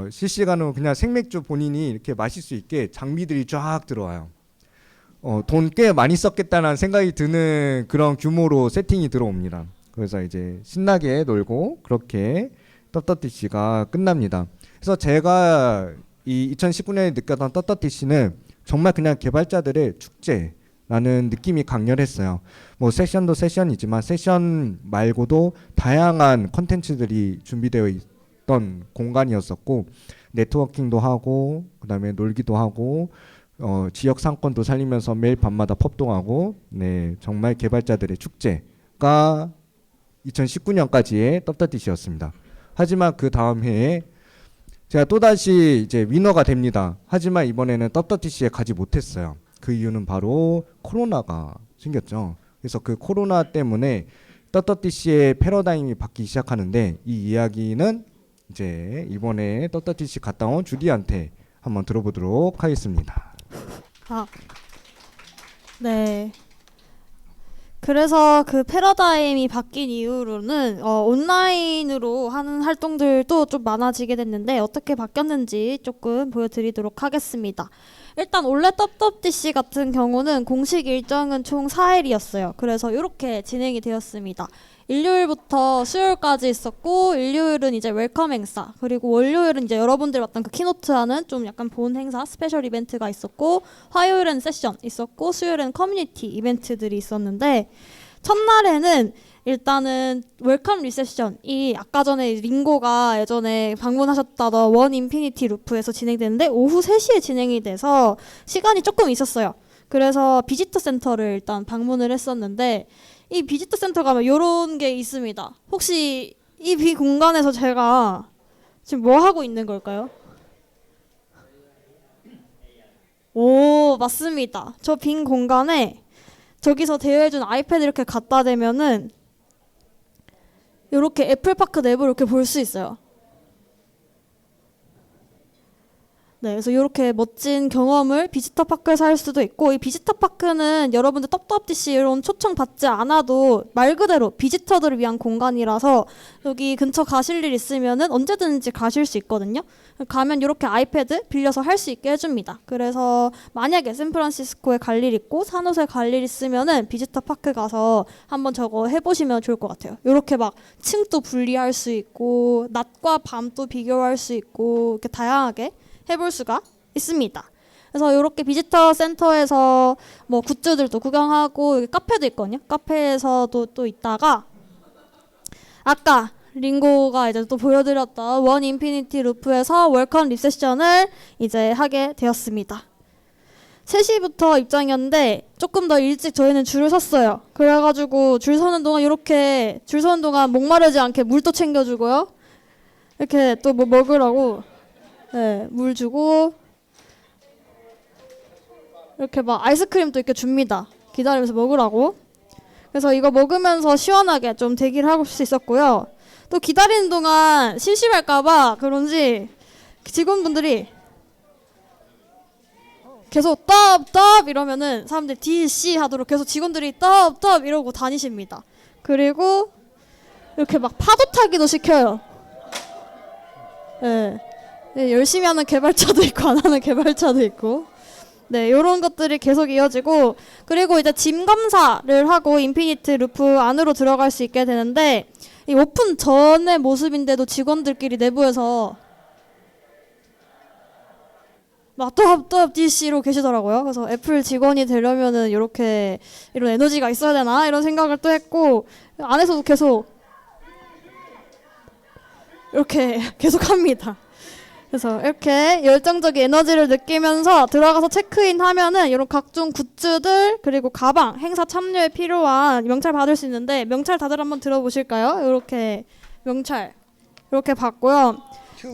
실시간으로 그냥 생맥주 본인이 이렇게 마실 수 있게 장비들이 쫙 들어와요. 돈 꽤 많이 썼겠다는 생각이 드는 그런 규모로 세팅이 들어옵니다. 그래서 이제 신나게 놀고 그렇게 떡떡TC가 끝납니다. 그래서 제가 이 2019년에 느꼈던 떡떡TC는 정말 그냥 개발자들의 축제라는 느낌이 강렬했어요. 뭐 세션도 세션이지만 세션 말고도 다양한 컨텐츠들이 준비되어 있던 공간이었었고 네트워킹도 하고 그다음에 놀기도 하고 지역 상권도 살리면서 매일 밤마다 펍도 하고 네 정말 개발자들의 축제가 2019년까지의 떡떡TC였습니다. 하지만 그 다음 해에 제가 또다시 이제 위너가 됩니다. 하지만 이번에는 떡떡TC에 가지 못했어요. 그 이유는 바로 코로나가 생겼죠. 그래서 그 코로나 때문에 떡떡TC의 패러다임이 바뀌기 시작하는데 이 이야기는 이제 이번에 떡떡TC 갔다 온 주디한테 한번 들어보도록 하겠습니다. 네. 그래서 그 패러다임이 바뀐 이후로는 온라인으로 하는 활동들도 좀 많아지게 됐는데 어떻게 바뀌었는지 조금 보여드리도록 하겠습니다. 일단 원래 떡떡DC 같은 경우는 공식 일정은 총 4일이었어요. 그래서 이렇게 진행이 되었습니다. 일요일부터 수요일까지 있었고, 일요일은 이제 웰컴 행사, 그리고 월요일은 이제 여러분들 봤던 그 키노트 하는 좀 약간 본 행사, 스페셜 이벤트가 있었고, 화요일은 세션 있었고, 수요일은 커뮤니티 이벤트들이 있었는데, 첫날에는 일단은 웰컴 리셉션이 아까 전에 링고가 예전에 방문하셨다던 원 인피니티 루프에서 진행되는데 오후 3시에 진행이 돼서 시간이 조금 있었어요. 그래서 비지터 센터를 일단 방문을 했었는데, 이 비지터 센터 가면 이런 게 있습니다. 혹시 이 비 공간에서 제가 지금 뭐 하고 있는 걸까요? 오, 맞습니다. 저 빈 공간에 저기서 대여해준 아이패드 이렇게 갖다 대면은 이렇게 애플파크 내부를 이렇게 볼 수 있어요. 네, 그래서 이렇게 멋진 경험을 비지터 파크에서 할 수도 있고, 이 비지터 파크는 여러분들 떡떡DC 이런 초청 받지 않아도 말 그대로 비지터들을 위한 공간이라서 여기 근처 가실 일 있으면은 언제든지 가실 수 있거든요. 가면 이렇게 아이패드 빌려서 할 수 있게 해줍니다. 그래서 만약에 샌프란시스코에 갈 일 있고 산호세 갈 일 있으면은 비지터 파크 가서 한번 저거 해보시면 좋을 것 같아요. 이렇게 막 층도 분리할 수 있고 낮과 밤도 비교할 수 있고 이렇게 다양하게 해볼 수가 있습니다. 그래서 이렇게 비지터 센터에서 뭐 굿즈들도 구경하고 여기 카페도 있거든요. 카페에서도 또 있다가 아까 링고가 이제 또 보여드렸던 원 인피니티 루프에서 웰컴 리셉션을 이제 하게 되었습니다. 3시부터 입장이었는데 조금 더 일찍 저희는 줄을 섰어요. 그래가지고 줄 서는 동안 이렇게 줄 서는 동안 목마르지 않게 물도 챙겨주고요. 이렇게 또 뭐 먹으라고 네, 물 주고 이렇게 막 아이스크림도 이렇게 줍니다. 기다리면서 먹으라고. 그래서 이거 먹으면서 시원하게 좀 대기를 하고 수 있었고요. 또 기다리는 동안 심심할까봐 그런지 직원분들이 계속 떡떡 이러면은 사람들이 DC 하도록 계속 직원들이 떡떡 이러고 다니십니다. 그리고 이렇게 막 파도 타기도 시켜요. 네. 네, 열심히 하는 개발자도 있고 안 하는 개발자도 있고 네, 이런 것들이 계속 이어지고 그리고 이제 짐 검사를 하고 인피니트 루프 안으로 들어갈 수 있게 되는데 이 오픈 전의 모습인데도 직원들끼리 내부에서 막 떡떡DC로 계시더라고요. 그래서 애플 직원이 되려면은 이렇게 이런 에너지가 있어야 되나 이런 생각을 또 했고 안에서도 계속 이렇게 계속 합니다. 그래서 이렇게 열정적인 에너지를 느끼면서 들어가서 체크인 하면은 이런 각종 굿즈들 그리고 가방 행사 참여에 필요한 명찰 받을 수 있는데 명찰 다들 한번 들어보실까요? 이렇게 명찰 이렇게 받고요.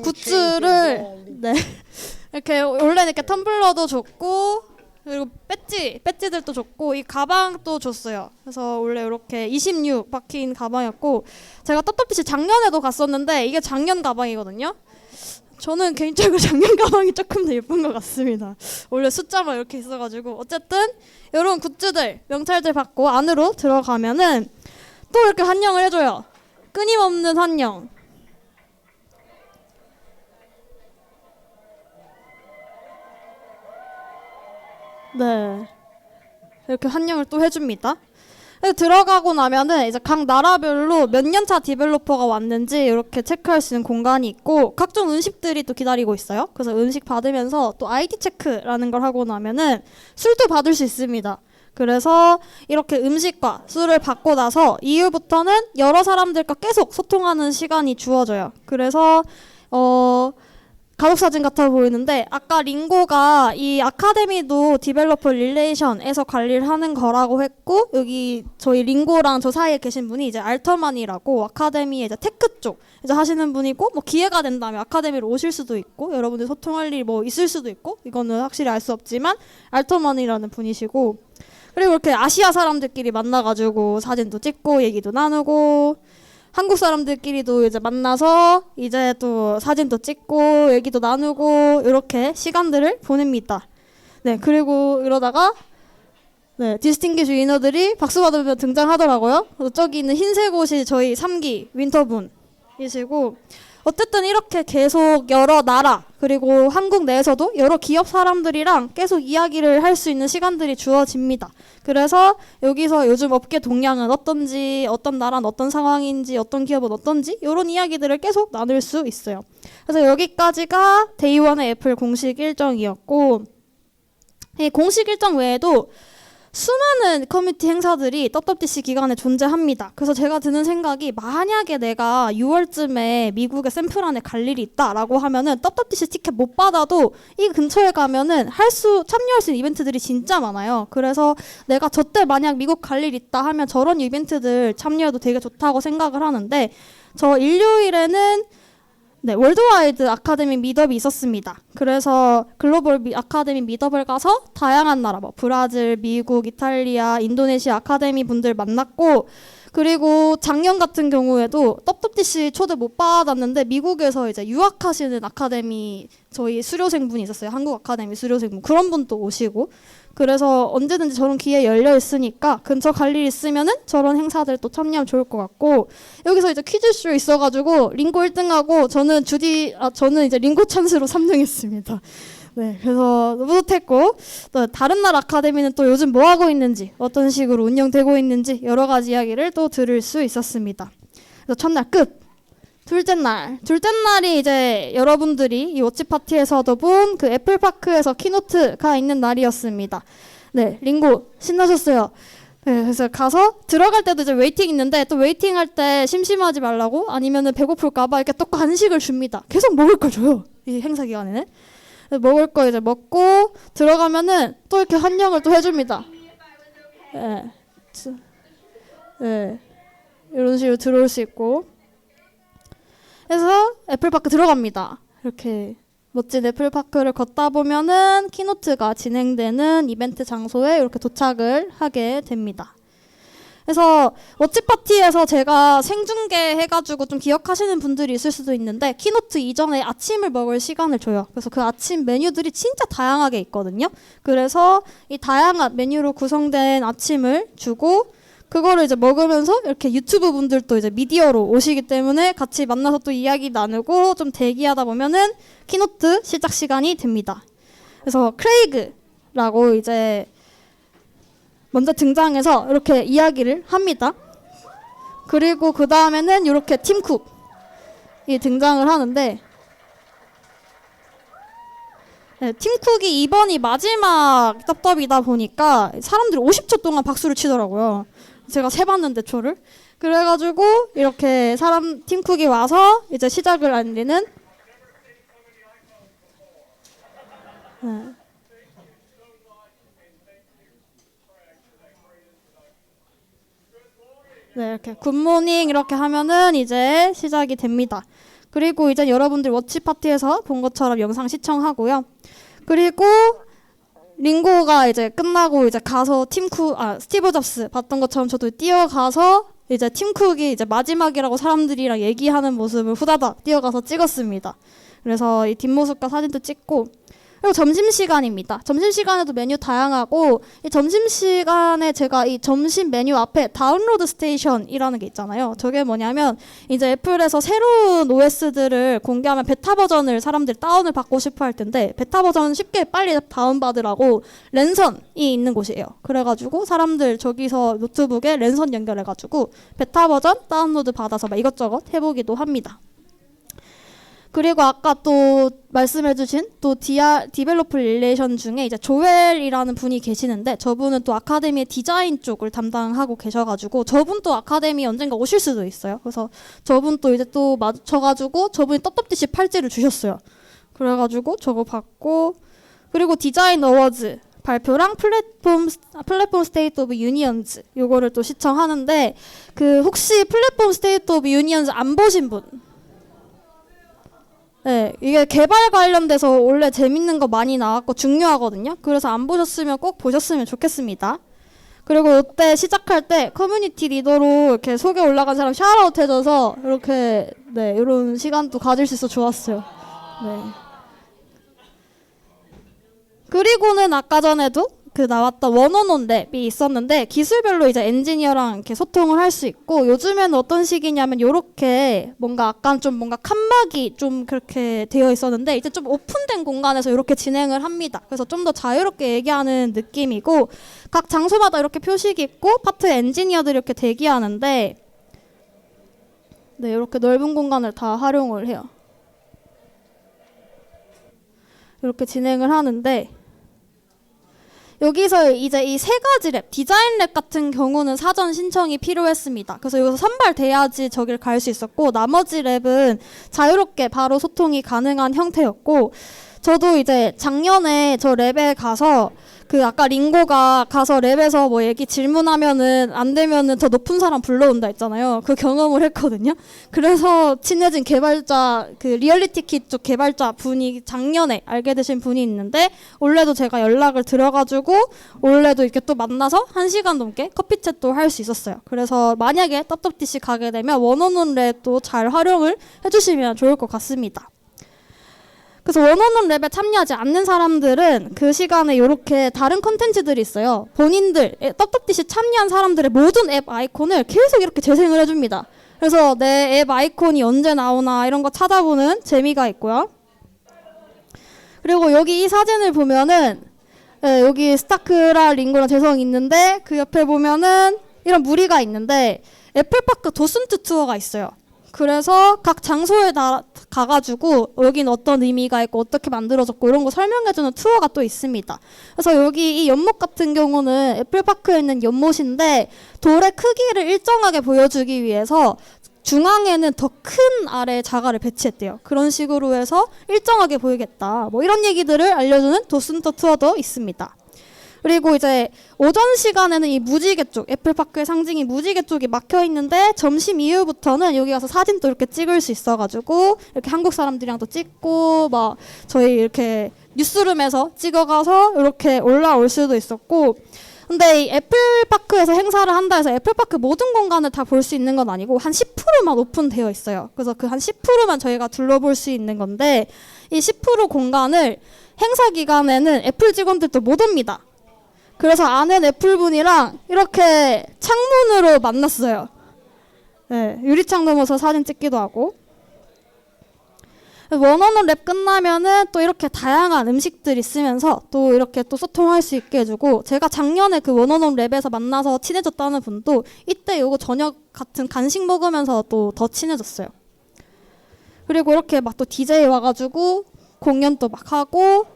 굿즈를 네 이렇게 원래 이렇게 텀블러도 줬고 그리고 배지들도 줬고 이 가방도 줬어요. 그래서 원래 이렇게 26 박힌 가방이었고 제가 떡떡DC 작년에도 갔었는데 이게 작년 가방이거든요. 저는 개인적으로 작년 가방이 조금 더 예쁜 것 같습니다. 원래 숫자만 이렇게 있어가지고 어쨌든 이런 굿즈들 명찰들 받고 안으로 들어가면은 또 이렇게 환영을 해줘요. 끊임없는 환영. 네, 이렇게 환영을 또 해줍니다. 들어가고 나면은 이제 각 나라별로 몇 년차 디벨로퍼가 왔는지 이렇게 체크할 수 있는 공간이 있고 각종 음식들이 또 기다리고 있어요. 그래서 음식 받으면서 또 아이디 체크라는 걸 하고 나면은 술도 받을 수 있습니다. 그래서 이렇게 음식과 술을 받고 나서 이후부터는 여러 사람들과 계속 소통하는 시간이 주어져요. 그래서 가족사진 같아 보이는데 아까 링고가 이 아카데미도 디벨로퍼 릴레이션에서 관리를 하는 거라고 했고 여기 저희 링고랑 저 사이에 계신 분이 이제 알터만이라고 아카데미의 이제 테크 쪽 이제 하시는 분이고 뭐 기회가 된다면 아카데미로 오실 수도 있고 여러분들 소통할 일이 뭐 있을 수도 있고 이거는 확실히 알 수 없지만 알터만이라는 분이시고 그리고 이렇게 아시아 사람들끼리 만나가지고 사진도 찍고 얘기도 나누고 한국 사람들끼리도 이제 만나서 이제 또 사진도 찍고 얘기도 나누고 이렇게 시간들을 보냅니다. 네, 그리고 이러다가 네, 디스팅기슈 위너들이 박수 받으며 등장하더라고요. 그래서 저기 있는 흰색 옷이 저희 3기 윈터분이시고, 어쨌든 이렇게 계속 여러 나라 그리고 한국 내에서도 여러 기업 사람들이랑 계속 이야기를 할 수 있는 시간들이 주어집니다. 그래서 여기서 요즘 업계 동향은 어떤지, 어떤 나라는 어떤 상황인지, 어떤 기업은 어떤지 이런 이야기들을 계속 나눌 수 있어요. 그래서 여기까지가 데이원의 애플 공식 일정이었고, 이 공식 일정 외에도 수많은 커뮤니티 행사들이 WWDC 기간에 존재합니다. 그래서 제가 드는 생각이, 만약에 내가 6월쯤에 미국의 샌프란에 갈 일이 있다라고 하면은 WWDC 티켓 못 받아도 이 근처에 가면은 참여할 수 있는 이벤트들이 진짜 많아요. 그래서 내가 저때 만약 미국 갈 일 있다 하면 저런 이벤트들 참여해도 되게 좋다고 생각을 하는데, 저 일요일에는 네, 월드와이드 아카데미 미덥이 있었습니다. 그래서 글로벌 아카데미 미덥을 가서 다양한 나라, 뭐 브라질, 미국, 이탈리아, 인도네시아 아카데미 분들 만났고, 그리고 작년 같은 경우에도 WWDC 초대 못 받았는데 미국에서 이제 유학하시는 아카데미 저희 수료생분이 있었어요. 한국 아카데미 수료생분. 그런 분도 오시고, 그래서 언제든지 저런 기회 열려 있으니까 근처 갈 일 있으면은 저런 행사들 또 참여하면 좋을 것 같고, 여기서 이제 퀴즈쇼 있어가지고 링고 1등하고 저는 이제 링고 찬스로 3등했습니다. 네, 그래서 뿌듯했고, 또 다른 나라 아카데미는 또 요즘 뭐 하고 있는지, 어떤 식으로 운영되고 있는지 여러 가지 이야기를 또 들을 수 있었습니다. 그래서 첫날 끝. 둘째 날이 이제 여러분들이 이 워치 파티에서도 본 그 애플파크에서 키노트가 있는 날이었습니다. 네, 링고 신나셨어요. 네, 그래서 가서 들어갈 때도 이제 웨이팅 있는데, 또 웨이팅할 때 심심하지 말라고, 아니면은 배고플까봐 이렇게 또 간식을 줍니다. 계속 먹을 걸 줘요, 이 행사 기간에는. 먹을 거 이제 먹고 들어가면은 또 이렇게 환영을 또 해줍니다. 네, 네, 이런 식으로 들어올 수 있고. 그래서 애플파크 들어갑니다. 이렇게 멋진 애플파크를 걷다 보면은 키노트가 진행되는 이벤트 장소에 이렇게 도착을 하게 됩니다. 그래서 워치파티에서 제가 생중계해가지고 좀 기억하시는 분들이 있을 수도 있는데, 키노트 이전에 아침을 먹을 시간을 줘요. 그래서 그 아침 메뉴들이 진짜 다양하게 있거든요. 그래서 이 다양한 메뉴로 구성된 아침을 주고, 그거를 이제 먹으면서 이렇게 유튜브 분들도 이제 미디어로 오시기 때문에 같이 만나서 또 이야기 나누고 좀 대기하다 보면은 키노트 시작 시간이 됩니다. 그래서 크레이그라고 이제 먼저 등장해서 이렇게 이야기를 합니다. 그리고 그 다음에는 이렇게 팀 쿡이 등장을 하는데, 네, 팀 쿡이 이번이 마지막 떡밥이다 보니까 사람들이 50초 동안 박수를 치더라고요. 제가 세봤는데 초를. 그래가지고 이렇게 팀 쿡이 와서 이제 시작을 알리는. 네. 네, 이렇게 굿모닝 이렇게 하면은 이제 시작이 됩니다. 그리고 이제 여러분들 워치 파티에서 본 것처럼 영상 시청하고요. 그리고 링고가 이제 끝나고 이제 가서 스티브 잡스 봤던 것처럼 저도 뛰어가서 이제 팀 쿡이 이제 마지막이라고 사람들이랑 얘기하는 모습을 후다닥 뛰어가서 찍었습니다. 그래서 이 뒷모습과 사진도 찍고, 그리고 점심시간입니다. 점심시간에도 메뉴 다양하고, 이 점심시간에 제가 이 점심 메뉴 앞에 다운로드 스테이션이라는 게 있잖아요. 저게 뭐냐면 이제 애플에서 새로운 OS들을 공개하면 베타 버전을 사람들이 다운을 받고 싶어 할 텐데, 베타 버전은 쉽게 빨리 다운받으라고 랜선이 있는 곳이에요. 그래가지고 사람들 저기서 노트북에 랜선 연결해가지고 베타 버전 다운로드 받아서 막 이것저것 해보기도 합니다. 그리고 아까 또 말씀해주신 또 디벨로퍼 릴레이션 중에 이제 조엘이라는 분이 계시는데, 저분은 또 아카데미의 디자인 쪽을 담당하고 계셔가지고 저분 또 아카데미 언젠가 오실 수도 있어요. 그래서 저분 또 이제 또 마주쳐가지고 저분이 WWDC 팔찌를 주셨어요. 그래가지고 저거 받고, 그리고 디자인 어워즈 발표랑 플랫폼 스테이트 오브 유니언즈 요거를 또 시청하는데, 그 혹시 플랫폼 스테이트 오브 유니언즈 안 보신 분? 네, 이게 개발 관련돼서 원래 재밌는 거 많이 나왔고 중요하거든요. 그래서 안 보셨으면 꼭 보셨으면 좋겠습니다. 그리고 이때 시작할 때 커뮤니티 리더로 이렇게 속에 올라간 사람 샤웃 해줘서 이렇게 네, 이런 시간도 가질 수 있어 좋았어요. 네. 그리고는 아까 전에도 그 나왔던 원어논 랩이 있었는데 기술별로 이제 엔지니어랑 이렇게 소통을 할 수 있고 요즘에는 어떤 식이냐면 요렇게 뭔가 약간 좀 뭔가 칸막이 좀 그렇게 되어 있었는데 이제 좀 오픈된 공간에서 이렇게 진행을 합니다. 그래서 좀 더 자유롭게 얘기하는 느낌이고 각 장소마다 이렇게 표식이 있고 파트 엔지니어들이 이렇게 대기하는데 네, 이렇게 넓은 공간을 다 활용을 해요. 이렇게 진행을 하는데 여기서 이제 이 세 가지 랩, 디자인 랩 같은 경우는 사전 신청이 필요했습니다. 그래서 여기서 선발돼야지 저길 갈 수 있었고 나머지 랩은 자유롭게 바로 소통이 가능한 형태였고 저도 이제 작년에 저 랩에 가서 그 아까 링고가 가서 랩에서 뭐 얘기 질문하면은 안 되면은 더 높은 사람 불러온다 했잖아요. 그 경험을 했거든요. 그래서 친해진 개발자 그 리얼리티 킷 쪽 개발자 분이 작년에 알게 되신 분이 있는데 올해도 제가 연락을 드려가지고 올해도 이렇게 또 만나서 1시간 넘게 커피챗도 할 수 있었어요. 그래서 만약에 떡떡DC 가게 되면 원어원 랩도 잘 활용을 해주시면 좋을 것 같습니다. 그래서 원어원 랩에 참여하지 않는 사람들은 그 시간에 이렇게 다른 컨텐츠들이 있어요. 본인들 떡떡DC 참여한 사람들의 모든 앱 아이콘을 계속 이렇게 재생을 해줍니다. 그래서 내 앱 아이콘이 언제 나오나 이런 거 찾아보는 재미가 있고요. 그리고 여기 이 사진을 보면은 여기 스타크랑 링고랑 재성이 있는데 그 옆에 보면은 이런 무리가 있는데 애플파크 도슨트 투어가 있어요. 그래서 각 장소에 가가지고 여기는 어떤 의미가 있고 어떻게 만들어졌고 이런 거 설명해주는 투어가 또 있습니다. 그래서 여기 이 연못 같은 경우는 애플파크에 있는 연못인데 돌의 크기를 일정하게 보여주기 위해서 중앙에는 더 큰 아래 자갈을 배치했대요. 그런 식으로 해서 일정하게 보이겠다. 뭐 이런 얘기들을 알려주는 도슨터 투어도 있습니다. 그리고 이제 오전 시간에는 이 무지개 쪽, 애플파크의 상징인 무지개 쪽이 막혀 있는데 점심 이후부터는 여기 가서 사진도 이렇게 찍을 수 있어가지고 이렇게 한국 사람들이랑도 찍고 막 저희 이렇게 뉴스룸에서 찍어가서 이렇게 올라올 수도 있었고 근데 이 애플파크에서 행사를 한다 해서 애플파크 모든 공간을 다 볼 수 있는 건 아니고 한 10%만 오픈되어 있어요. 그래서 그 한 10%만 저희가 둘러볼 수 있는 건데 이 10% 공간을 행사 기간에는 애플 직원들도 못 옵니다. 그래서 아는 애플분이랑 이렇게 창문으로 만났어요. 네, 유리창 넘어서 사진 찍기도 하고. 원어원 랩 끝나면은 또 이렇게 다양한 음식들 있으면서 또 이렇게 또 소통할 수 있게 해주고 제가 작년에 그 원어원 랩에서 만나서 친해졌다는 분도 이때 요거 저녁 같은 간식 먹으면서 또 더 친해졌어요. 그리고 이렇게 막 또 DJ 와가지고 공연도 막 하고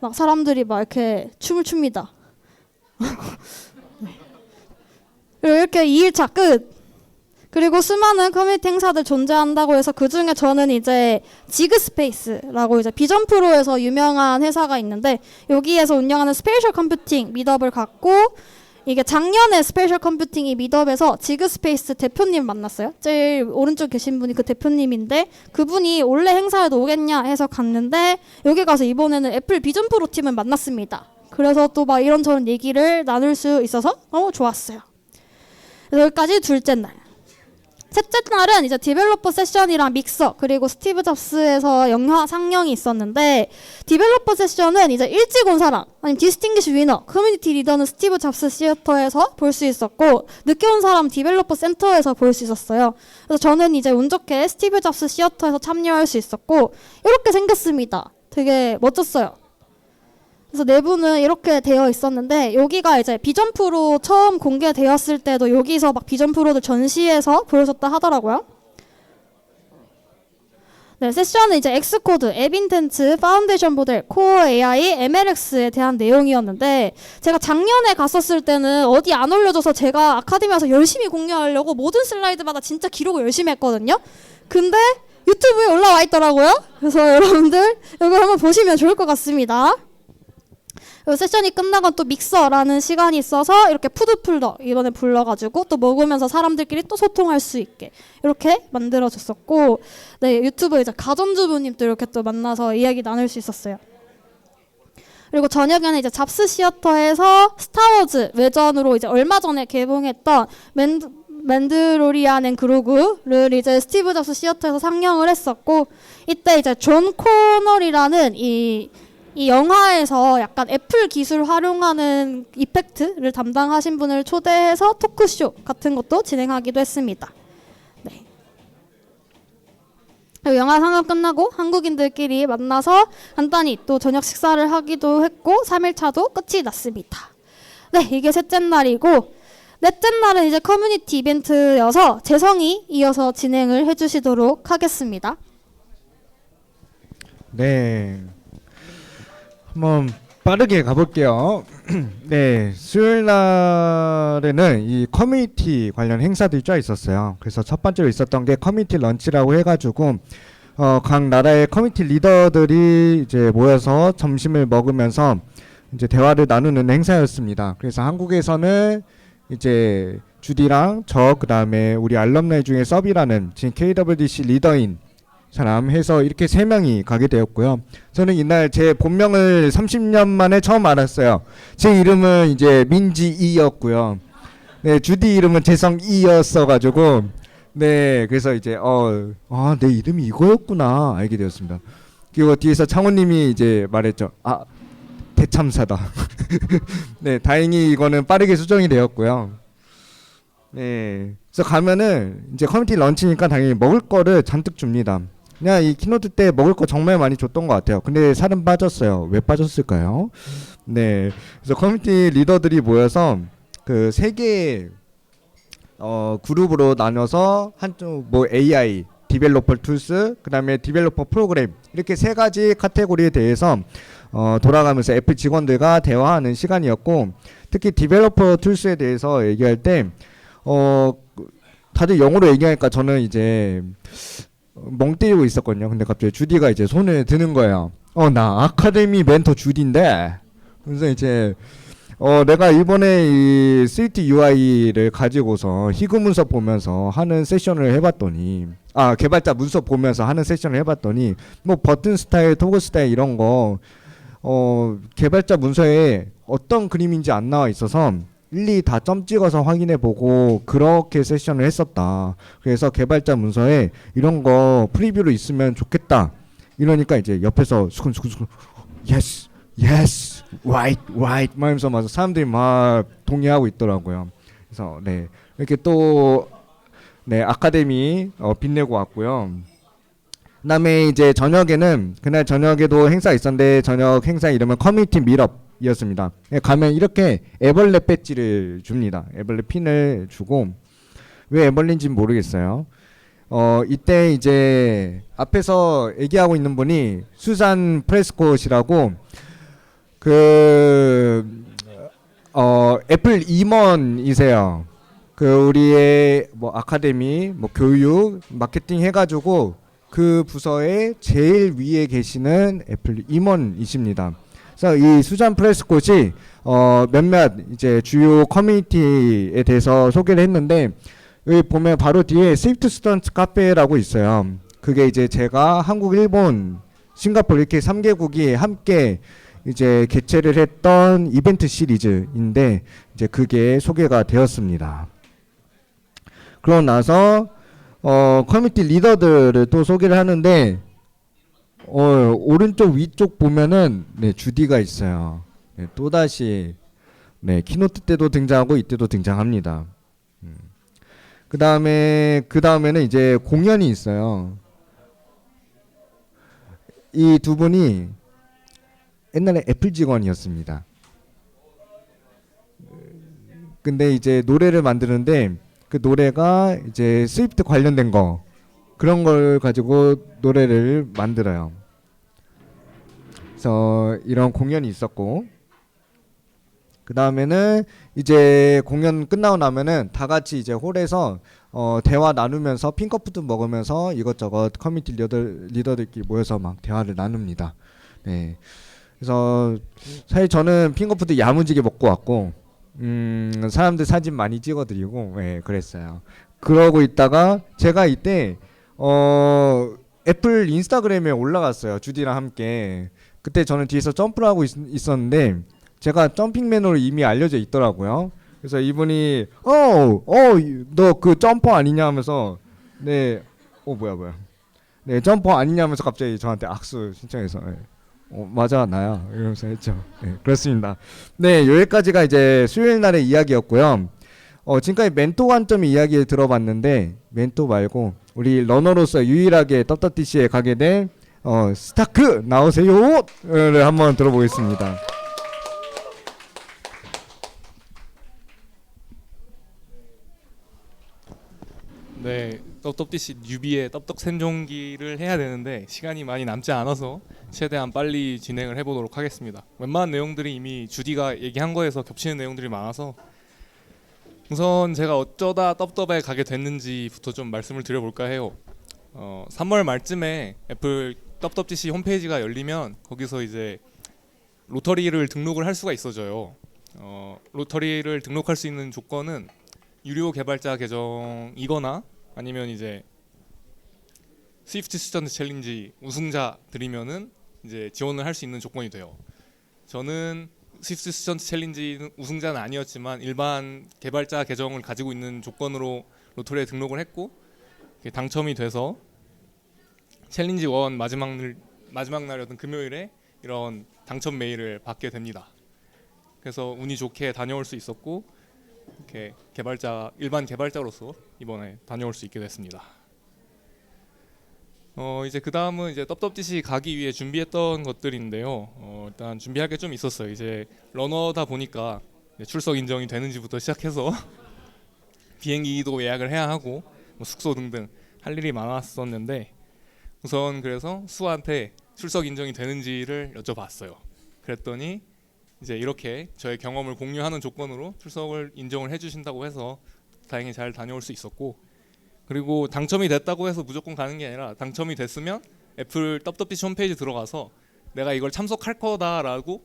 막 사람들이 막 이렇게 춤을 춥니다. 이렇게 2일차 끝. 그리고 수많은 커뮤니티 행사들 존재한다고 해서 그 중에 저는 이제 지그스페이스라고 이제 비전프로에서 유명한 회사가 있는데 여기에서 운영하는 스페셜 컴퓨팅 미드업을 갖고 이게 작년에 스페셜 컴퓨팅이 미드업에서 지그스페이스 대표님 만났어요. 제일 오른쪽 계신 분이 그 대표님인데 그분이 올해 행사에도 오겠냐 해서 갔는데 여기 가서 이번에는 애플 비전프로 팀을 만났습니다. 그래서 또 막 이런저런 얘기를 나눌 수 있어서 너무 좋았어요. 그래서 여기까지 둘째 날. 셋째 날은 이제 디벨로퍼 세션이랑 믹서 그리고 스티브 잡스에서 영화 상영이 있었는데 디벨로퍼 세션은 이제 일찍 온 사람 아니면 디스팅기시 위너 커뮤니티 리더는 스티브 잡스 시어터에서 볼 수 있었고 늦게 온 사람 디벨로퍼 센터에서 볼 수 있었어요. 그래서 저는 이제 운 좋게 스티브 잡스 시어터에서 참여할 수 있었고 이렇게 생겼습니다. 되게 멋졌어요. 그래서 내부는 이렇게 되어 있었는데 여기가 이제 비전 프로 처음 공개되었을 때도 여기서 막 비전 프로들 전시해서 보여줬다 하더라고요. 네, 세션은 이제 엑스코드, 앱인텐트, 파운데이션 모델, 코어 AI, MLX에 대한 내용이었는데 제가 작년에 갔었을 때는 어디 안 올려줘서 제가 아카데미에서 열심히 공유하려고 모든 슬라이드마다 진짜 기록을 열심히 했거든요. 근데 유튜브에 올라와 있더라고요. 그래서 여러분들 이거 한번 보시면 좋을 것 같습니다. 세션이 끝나고 또 믹서라는 시간이 있어서 이렇게 푸드풀더 이번에 불러가지고 또 먹으면서 사람들끼리 또 소통할 수 있게 이렇게 만들어줬었고 네 유튜브 이제 가전주부님도 이렇게 또 만나서 이야기 나눌 수 있었어요. 그리고 저녁에는 이제 잡스 시어터에서 스타워즈 외전으로 이제 얼마 전에 개봉했던 맨드로리안 앤 그로그를 이제 스티브 잡스 시어터에서 상영을 했었고 이때 이제 존 코널이라는 이 이 영화에서 약간 애플 기술 활용하는 이펙트를 담당하신 분을 초대해서 토크쇼 같은 것도 진행하기도 했습니다. 네. 그리고 영화 상영 끝나고 한국인들끼리 만나서 간단히 또 저녁 식사를 하기도 했고 3일차도 끝이 났습니다. 네, 이게 셋째 날이고 넷째 날은 이제 커뮤니티 이벤트여서 재성이 이어서 진행을 해주시도록 하겠습니다. 네, 한번 빠르게 가볼게요. 네, 수요일 날에는 이 커뮤니티 관련 행사들이 쫙 있었어요. 그래서 첫 번째로 있었던 게 커뮤니티 런치라고 해가지고 각 나라의 커뮤니티 리더들이 이제 모여서 점심을 먹으면서 이제 대화를 나누는 행사였습니다. 그래서 한국에서는 이제 주디랑 저 그다음에 우리 알럼나이 중에 서비라는 지금 KWDC 리더인 사람 해서 이렇게 3명이 가게 되었고요. 저는 이날 제 본명을 30년 만에 처음 알았어요. 제 이름은 이제 민지이였고요. 네, 주디 이름은 재성이였어가지고 네, 그래서 이제 내 이름이 이거였구나 알게 되었습니다. 그리고 뒤에서 창호님이 이제 말했죠. 대참사다. 네, 다행히 이거는 빠르게 수정이 되었고요. 네, 그래서 가면은 이제 커뮤니티 런치니까 당연히 먹을 거를 잔뜩 줍니다. 그냥 이 키노트 때 먹을 거 정말 많이 줬던 것 같아요. 근데 살은 빠졌어요. 왜 빠졌을까요? 네, 그래서 커뮤니티 리더들이 모여서 그 3개의 그룹으로 나눠서 한쪽 뭐 AI, 디벨로퍼 툴스, 그다음에 디벨로퍼 프로그램 이렇게 3가지 카테고리에 대해서 돌아가면서 애플 직원들과 대화하는 시간이었고, 특히 디벨로퍼 툴스에 대해서 얘기할 때 다들 영어로 얘기하니까 저는 이제 멍 때리고 있었거든요. 근데 갑자기 주디가 이제 손을 드는 거예요. 나 아카데미 멘토 주디인데. 그래서 이제 내가 이번에 이 스위트 UI를 가지고서 희귀 문서 보면서 하는 세션을 해봤더니 개발자 문서 보면서 하는 세션을 해봤더니 뭐 버튼 스타일, 토글 스타일 이런 거 개발자 문서에 어떤 그림인지 안 나와 있어서 일일이 다 점 찍어서 확인해 보고 그렇게 세션을 했었다. 그래서 개발자 문서에 이런 거 프리뷰로 있으면 좋겠다. 이러니까 이제 옆에서 수근수근 yes yes right right 말하면서 막 사람들이 막 동의하고 있더라고요. 그래서 네, 이렇게 또 네, 아카데미 빛내고 왔고요. 그다음에 이제 저녁에는 그날 저녁에도 행사 있었는데 저녁 행사 이름은 커뮤니티 미럽이었습니다. 가면 이렇게 애벌레 배지를 줍니다. 애벌레 핀을 주고, 왜 애벌레인지는 모르겠어요. 이때 이제 앞에서 얘기하고 있는 분이 수잔 프레스콧이라고 애플 임원이세요. 우리의 뭐 아카데미, 뭐 교육, 마케팅 해가지고 그 부서의 제일 위에 계시는 애플 임원이십니다. 그래서 이 수잔 프레스콧이 몇몇 이제 주요 커뮤니티에 대해서 소개를 했는데, 여기 보면 바로 뒤에 스위프트 스턴트 카페라고 있어요. 그게 이제 제가 한국, 일본, 싱가포르 이렇게 3개국이 함께 이제 개최를 했던 이벤트 시리즈인데 이제 그게 소개가 되었습니다. 그러고 나서 커뮤니티 리더들을 또 소개를 하는데 오른쪽 위쪽 보면은 네, 주디가 있어요. 네, 또다시 네, 키노트 때도 등장하고 이때도 등장합니다. 그 다음에는 이제 공연이 있어요. 이 두 분이 옛날에 애플 직원이었습니다. 근데 이제 노래를 만드는데 그 노래가 이제 스위프트 관련된 거, 그런 걸 가지고 노래를 만들어요. 그래서 이런 공연이 있었고, 그 다음에는 이제 공연 끝나고 나면은 다 같이 이제 홀에서 대화 나누면서 핑거푸드 먹으면서 이것저것 커뮤니티 리더들끼리 모여서 막 대화를 나눕니다. 네. 그래서 사실 저는 핑거푸드 야무지게 먹고 왔고, 사람들 사진 많이 찍어드리고, 네, 그랬어요. 그러고 있다가 제가 이때 애플 인스타그램에 올라갔어요. 주디랑 함께. 그때 저는 뒤에서 점프를 하고 있었는데 제가 점핑 매너로 이미 알려져 있더라고요. 그래서 이분이 너 그 점퍼 아니냐 하면서 네, 뭐야 네, 점퍼 아니냐 하면서 갑자기 저한테 악수 신청해서 네. 맞아 나야 이러면서 했죠. 네, 그렇습니다. 네, 여기까지가 이제 수요일 날의 이야기였고요. 지금까지 멘토 관점의 이야기를 들어봤는데 멘토 말고 우리 러너로서 유일하게 떡떡DC에 가게 된 스타크 나오세요를 한번 들어보겠습니다. 네, 떡떡DC 뉴비의 떡떡 생존기를 해야 되는데 시간이 많이 남지 않아서 최대한 빨리 진행을 해보도록 하겠습니다. 웬만한 내용들이 이미 주디가 얘기한 거에서 겹치는 내용들이 많아서 우선 제가 어쩌다 떡떡에 가게 됐는지부터 좀 말씀을 드려볼까 해요. 3월 말쯤에 애플 떡떡DC 홈페이지가 열리면 거기서 이제 로터리를 등록을 할 수가 있어져요. 로터리를 등록할 수 있는 조건은 유료 개발자 계정이거나 아니면 이제 스위프트 스튜던트 챌린지 우승자들이면은 이제 지원을 할 수 있는 조건이 돼요. 저는 스위프트 스튜던트 챌린지 우승자는 아니었지만 일반 개발자 계정을 가지고 있는 조건으로 로터리에 등록을 했고 당첨이 돼서 챌린지 1 마지막 날이었던 금요일에 이런 당첨 메일을 받게 됩니다. 그래서 운이 좋게 다녀올 수 있었고 이렇게 일반 개발자로서 이번에 다녀올 수 있게 됐습니다. 이제 그 다음은 이제 떡떡DC 가기 위해 준비했던 것들인데요. 일단 준비할 게 좀 있었어요. 이제 러너다 보니까 출석 인정이 되는지부터 시작해서 비행기도 예약을 해야 하고 뭐 숙소 등등 할 일이 많았었는데 우선 그래서 수한테 출석 인정이 되는지를 여쭤봤어요. 그랬더니 이제 이렇게 저의 경험을 공유하는 조건으로 출석을 인정을 해주신다고 해서 다행히 잘 다녀올 수 있었고, 그리고 당첨이 됐다고 해서 무조건 가는 게 아니라 당첨이 됐으면 애플 떡떡DC 홈페이지 들어가서 내가 이걸 참석할 거다라고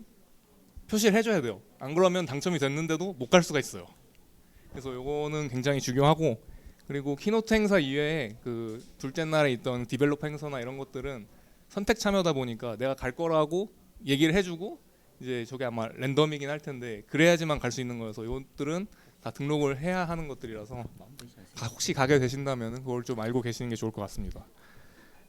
표시를 해줘야 돼요. 안 그러면 당첨이 됐는데도 못 갈 수가 있어요. 그래서 요거는 굉장히 중요하고, 그리고 키노트 행사 이외에 그 둘째 날에 있던 디벨로퍼 행사나 이런 것들은 선택 참여다 보니까 내가 갈 거라고 얘기를 해주고 이제 저게 아마 랜덤이긴 할 텐데 그래야지만 갈 수 있는 거여서 이것들은 다 등록을 해야 하는 것들이라서 혹시 가게 되신다면 그걸 좀 알고 계시는 게 좋을 것 같습니다.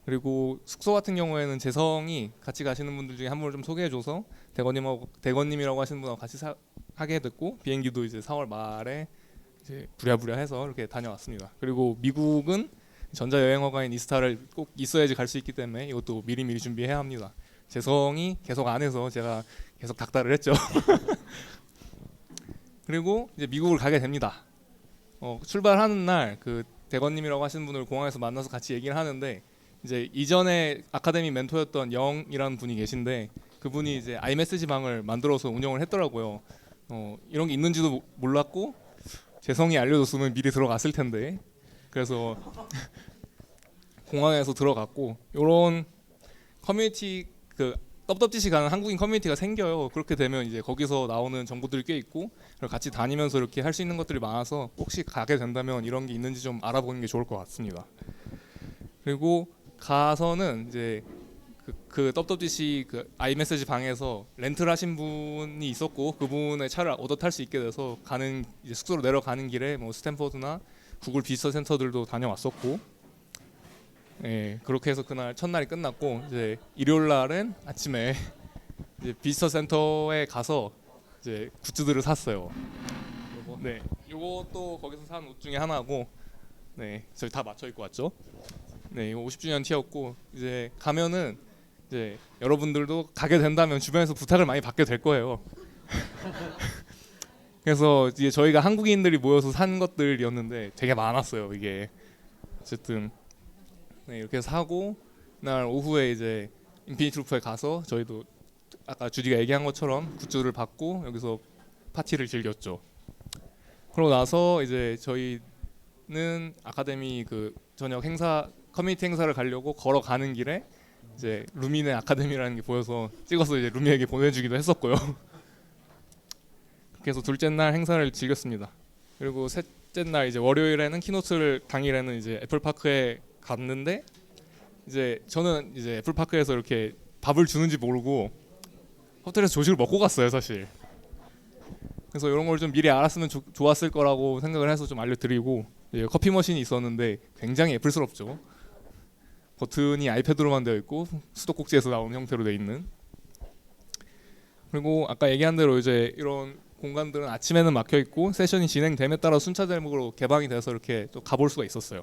그리고 숙소 같은 경우에는 재성이 같이 가시는 분들 중에 한 분을 좀 소개해줘서 대건님이라고 하시는 분하고 같이 하게 됐고, 비행기도 이제 4월 말에 이제 부랴부랴 해서 이렇게 다녀왔습니다. 그리고 미국은 전자여행허가인 이스타를 꼭 있어야지 갈 수 있기 때문에 이것도 미리미리 준비해야 합니다. 재성이 계속 안 해서 제가 계속 닥달을 했죠. 그리고 이제 미국을 가게 됩니다. 출발하는 날 그 대건님이라고 하시는 분을 공항에서 만나서 같이 얘기를 하는데, 이제 이전에 아카데미 멘토였던 영이라는 분이 계신데 그분이 이제 아이메시지 방을 만들어서 운영을 했더라고요. 이런 게 있는지도 몰랐고 재성이 알려줬으면 미리 들어갔을 텐데, 그래서 공항에서 들어갔고, 이런 커뮤니티 그 떡떡DC 가는 한국인 커뮤니티가 생겨요. 그렇게 되면 이제 거기서 나오는 정보들이 꽤 있고 같이 다니면서 이렇게 할 수 있는 것들이 많아서 혹시 가게 된다면 이런 게 있는지 좀 알아보는 게 좋을 것 같습니다. 그리고 가서는 이제 그 떡떡DC 그 아이메시지 방에서 렌트를 하신 분이 있었고 그분의 차를 얻어 탈 수 있게 돼서 가는 이제 숙소로 내려가는 길에 뭐 스탠퍼드나 구글 비지터 센터들도 다녀왔었고, 예, 그렇게 해서 그날 첫날이 끝났고 이제 일요일 날은 아침에 이제 비지터 센터에 가서 이제 굿즈들을 샀어요. 네, 요것도 거기서 산 옷 중에 하나고, 네, 저희 다 맞춰 입고 왔죠. 네, 이거 50주년 티였고, 이제 가면은 이제 여러분들도 가게 된다면 주변에서 부탁을 많이 받게 될 거예요. 그래서 이제 저희가 한국인들이 모여서 산 것들이었는데 되게 많았어요. 이게 어쨌든 네, 이렇게 사고 날 오후에 이제 인피니티 루프에 가서 저희도 아까 주디가 얘기한 것처럼 굿즈를 받고 여기서 파티를 즐겼죠. 그러고 나서 이제 저희는 아카데미 그 저녁 행사 커뮤니티 행사를 가려고 걸어가는 길에 이제 루미네 아카데미라는 게 보여서 찍어서 이제 루미에게 보내주기도 했었고요. 그렇게 해서 둘째 날 행사를 즐겼습니다. 그리고 셋째 날 이제 월요일에는 키노트를 당일에는 이제 애플파크에 갔는데, 이제 저는 이제 애플파크에서 이렇게 밥을 주는지 모르고 호텔에서 조식을 먹고 갔어요, 사실. 그래서 이런 걸 좀 미리 알았으면 좋았을 거라고 생각을 해서 좀 알려드리고, 커피 머신이 있었는데 굉장히 애플스럽죠. 버튼이 아이패드로만 되어 있고 수도꼭지에서 나오는 형태로 되어 있는. 그리고 아까 얘기한 대로 이제 이런 공간들은 아침에는 막혀 있고 세션이 진행됨에 따라 순차적으로 개방이 돼서 이렇게 또 가볼 수가 있었어요.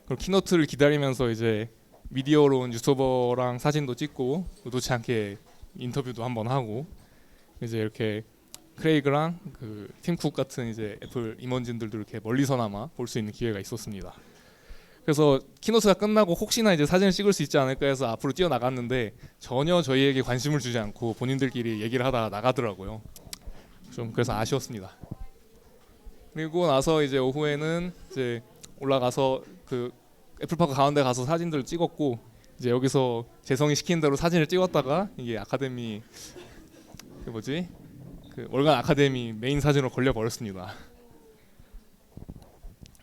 그리고 키노트를 기다리면서 이제 미디어로 온 유튜버랑 사진도 찍고 의도치 않게 인터뷰도 한번 하고 이제 이렇게 크레이그랑 그 팀쿡 같은 이제 애플 임원진들도 이렇게 멀리서나마 볼 수 있는 기회가 있었습니다. 그래서 키노트가 끝나고 혹시나 이제 사진을 찍을 수 있지 않을까 해서 앞으로 뛰어나갔는데 전혀 저희에게 관심을 주지 않고 본인들끼리 얘기를 하다가 나가더라고요. 좀 그래서 아쉬웠습니다. 그리고 나서 이제 오후에는 이제 올라가서 그 애플파크 가운데 가서 사진들을 찍었고 이제 여기서 재성이 시킨 대로 사진을 찍었다가 이게 아카데미 그 뭐지 그 월간 아카데미 메인 사진으로 걸려 버렸습니다.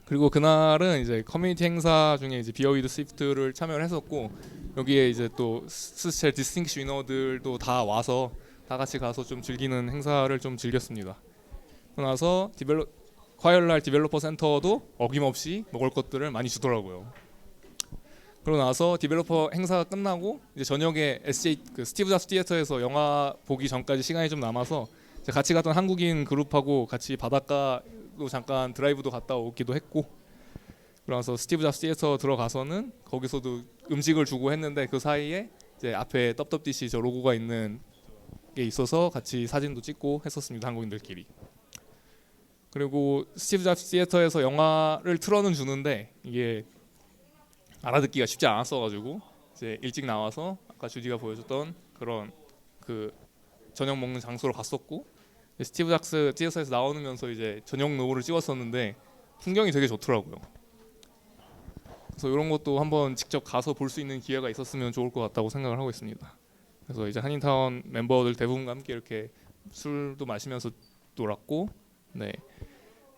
그리고 그날은 이제 커뮤니티 행사 중에 이제 비어 위드 스위프트를 참여를 했었고 여기에 이제 또 스첼 디스팅시 위너들도 다 와서 다 같이 가서 좀 즐기는 행사를 좀 즐겼습니다. 그러고 나서 화요일 날 디벨로퍼 센터도 어김없이 먹을 것들을 많이 주더라고요. 그러고 나서 디벨로퍼 행사가 끝나고 이제 저녁에 SJ 그 스티브 잡스 티에터에서 영화 보기 전까지 시간이 좀 남아서 이제 같이 갔던 한국인 그룹하고 같이 바닷가도 잠깐 드라이브도 갔다 오기도 했고 그러면서 스티브 잡스 티에터 들어가서는 거기서도 음식을 주고 했는데 그 사이에 이제 앞에 떡떡DC 저 로고가 있는 게 있어서 같이 사진도 찍고 했었습니다. 한국인들끼리. 그리고 스티브 잡스 티에터에서 영화를 틀어는 주는데 이게 알아듣기가 쉽지 않았어가지고 이제 일찍 나와서 아까 주디가 보여줬던 그런 그 저녁 먹는 장소로 갔었고 스티브 잡스 티에터에서 나오면서 이제 저녁 노을을 찍었었는데 풍경이 되게 좋더라고요. 그래서 이런 것도 한번 직접 가서 볼 수 있는 기회가 있었으면 좋을 것 같다고 생각을 하고 있습니다. 그래서 이제 한인타운 멤버들 대부분과 함께 이렇게 술도 마시면서 놀았고, 네.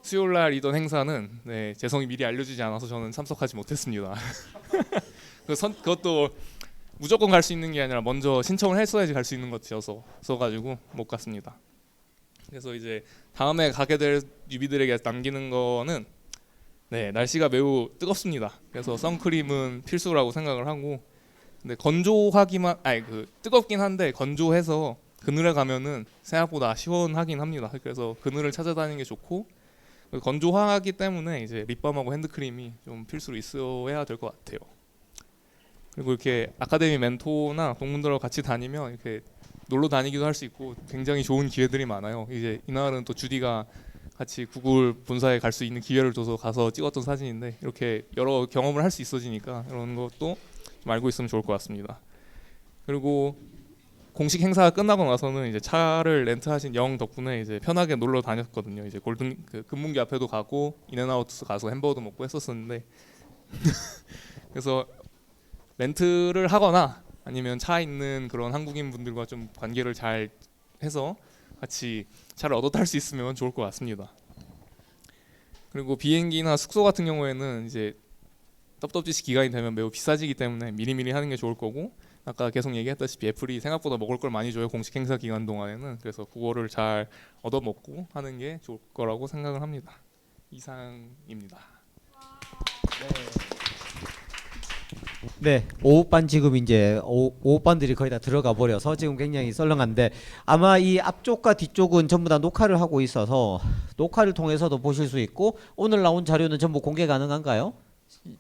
수요일 날이던 행사는 네, 재성이 미리 알려주지 않아서 저는 참석하지 못했습니다. 그것도 무조건 갈 수 있는 게 아니라 먼저 신청을 했어야지 갈 수 있는 것이어서 가지고 못 갔습니다. 그래서 이제 다음에 가게 될 뉴비들에게 남기는 거는 네, 날씨가 매우 뜨겁습니다. 그래서 선크림은 필수라고 생각을 하고, 근데 건조하기만 뜨겁긴 한데 건조해서 그늘에 가면은 생각보다 시원하긴 합니다. 그래서 그늘을 찾아다니는 게 좋고 건조하기 때문에 이제 립밤하고 핸드크림이 좀 필수로 있어야 될 것 같아요. 그리고 이렇게 아카데미 멘토나 동문들하고 같이 다니면 이렇게 놀러 다니기도 할 수 있고 굉장히 좋은 기회들이 많아요. 이제 이날은 또 주디가 같이 구글 본사에 갈 수 있는 기회를 줘서 가서 찍었던 사진인데 이렇게 여러 경험을 할 수 있어지니까 이런 것도 좀 알고 있으면 좋을 것 같습니다. 그리고 공식 행사가 끝나고 나서는 이제 차를 렌트하신 영 덕분에 이제 편하게 놀러 다녔거든요. 이제 골든 그 금문기 앞에도 가고 인앤아웃 가서 햄버거도 먹고 했었었는데 그래서 렌트를 하거나 아니면 차 있는 그런 한국인 분들과 좀 관계를 잘 해서 같이 차를 얻어 탈 수 있으면 좋을 것 같습니다. 그리고 비행기나 숙소 같은 경우에는 이제 떡떡DC 기간이 되면 매우 비싸지기 때문에 미리미리 하는 게 좋을 거고 아까 계속 얘기했다시피 애플이 생각보다 먹을 걸 많이 줘요. 공식 행사 기간 동안에는. 그래서 그거를 잘 얻어먹고 하는 게 좋을 거라고 생각을 합니다. 이상입니다. 네, 오후반 지금 이제 오후반들이 거의 다 들어가 버려서 지금 굉장히 썰렁한데 아마 이 앞쪽과 뒤쪽은 전부 다 녹화를 하고 있어서 녹화를 통해서도 보실 수 있고 오늘 나온 자료는 전부 공개 가능한가요?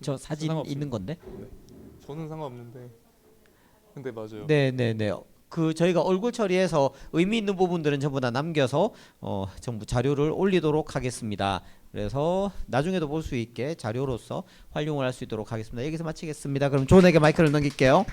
저 사진 상관없습니다. 있는 건데. 네. 저는 상관없는데. 근데 맞아요. 네네네. 그 저희가 얼굴 처리해서 의미 있는 부분들은 전부 다 남겨서 전부 자료를 올리도록 하겠습니다. 그래서 나중에도 볼 수 있게 자료로서 활용을 할 수 있도록 하겠습니다. 여기서 마치겠습니다. 그럼 존에게 마이크를 넘길게요.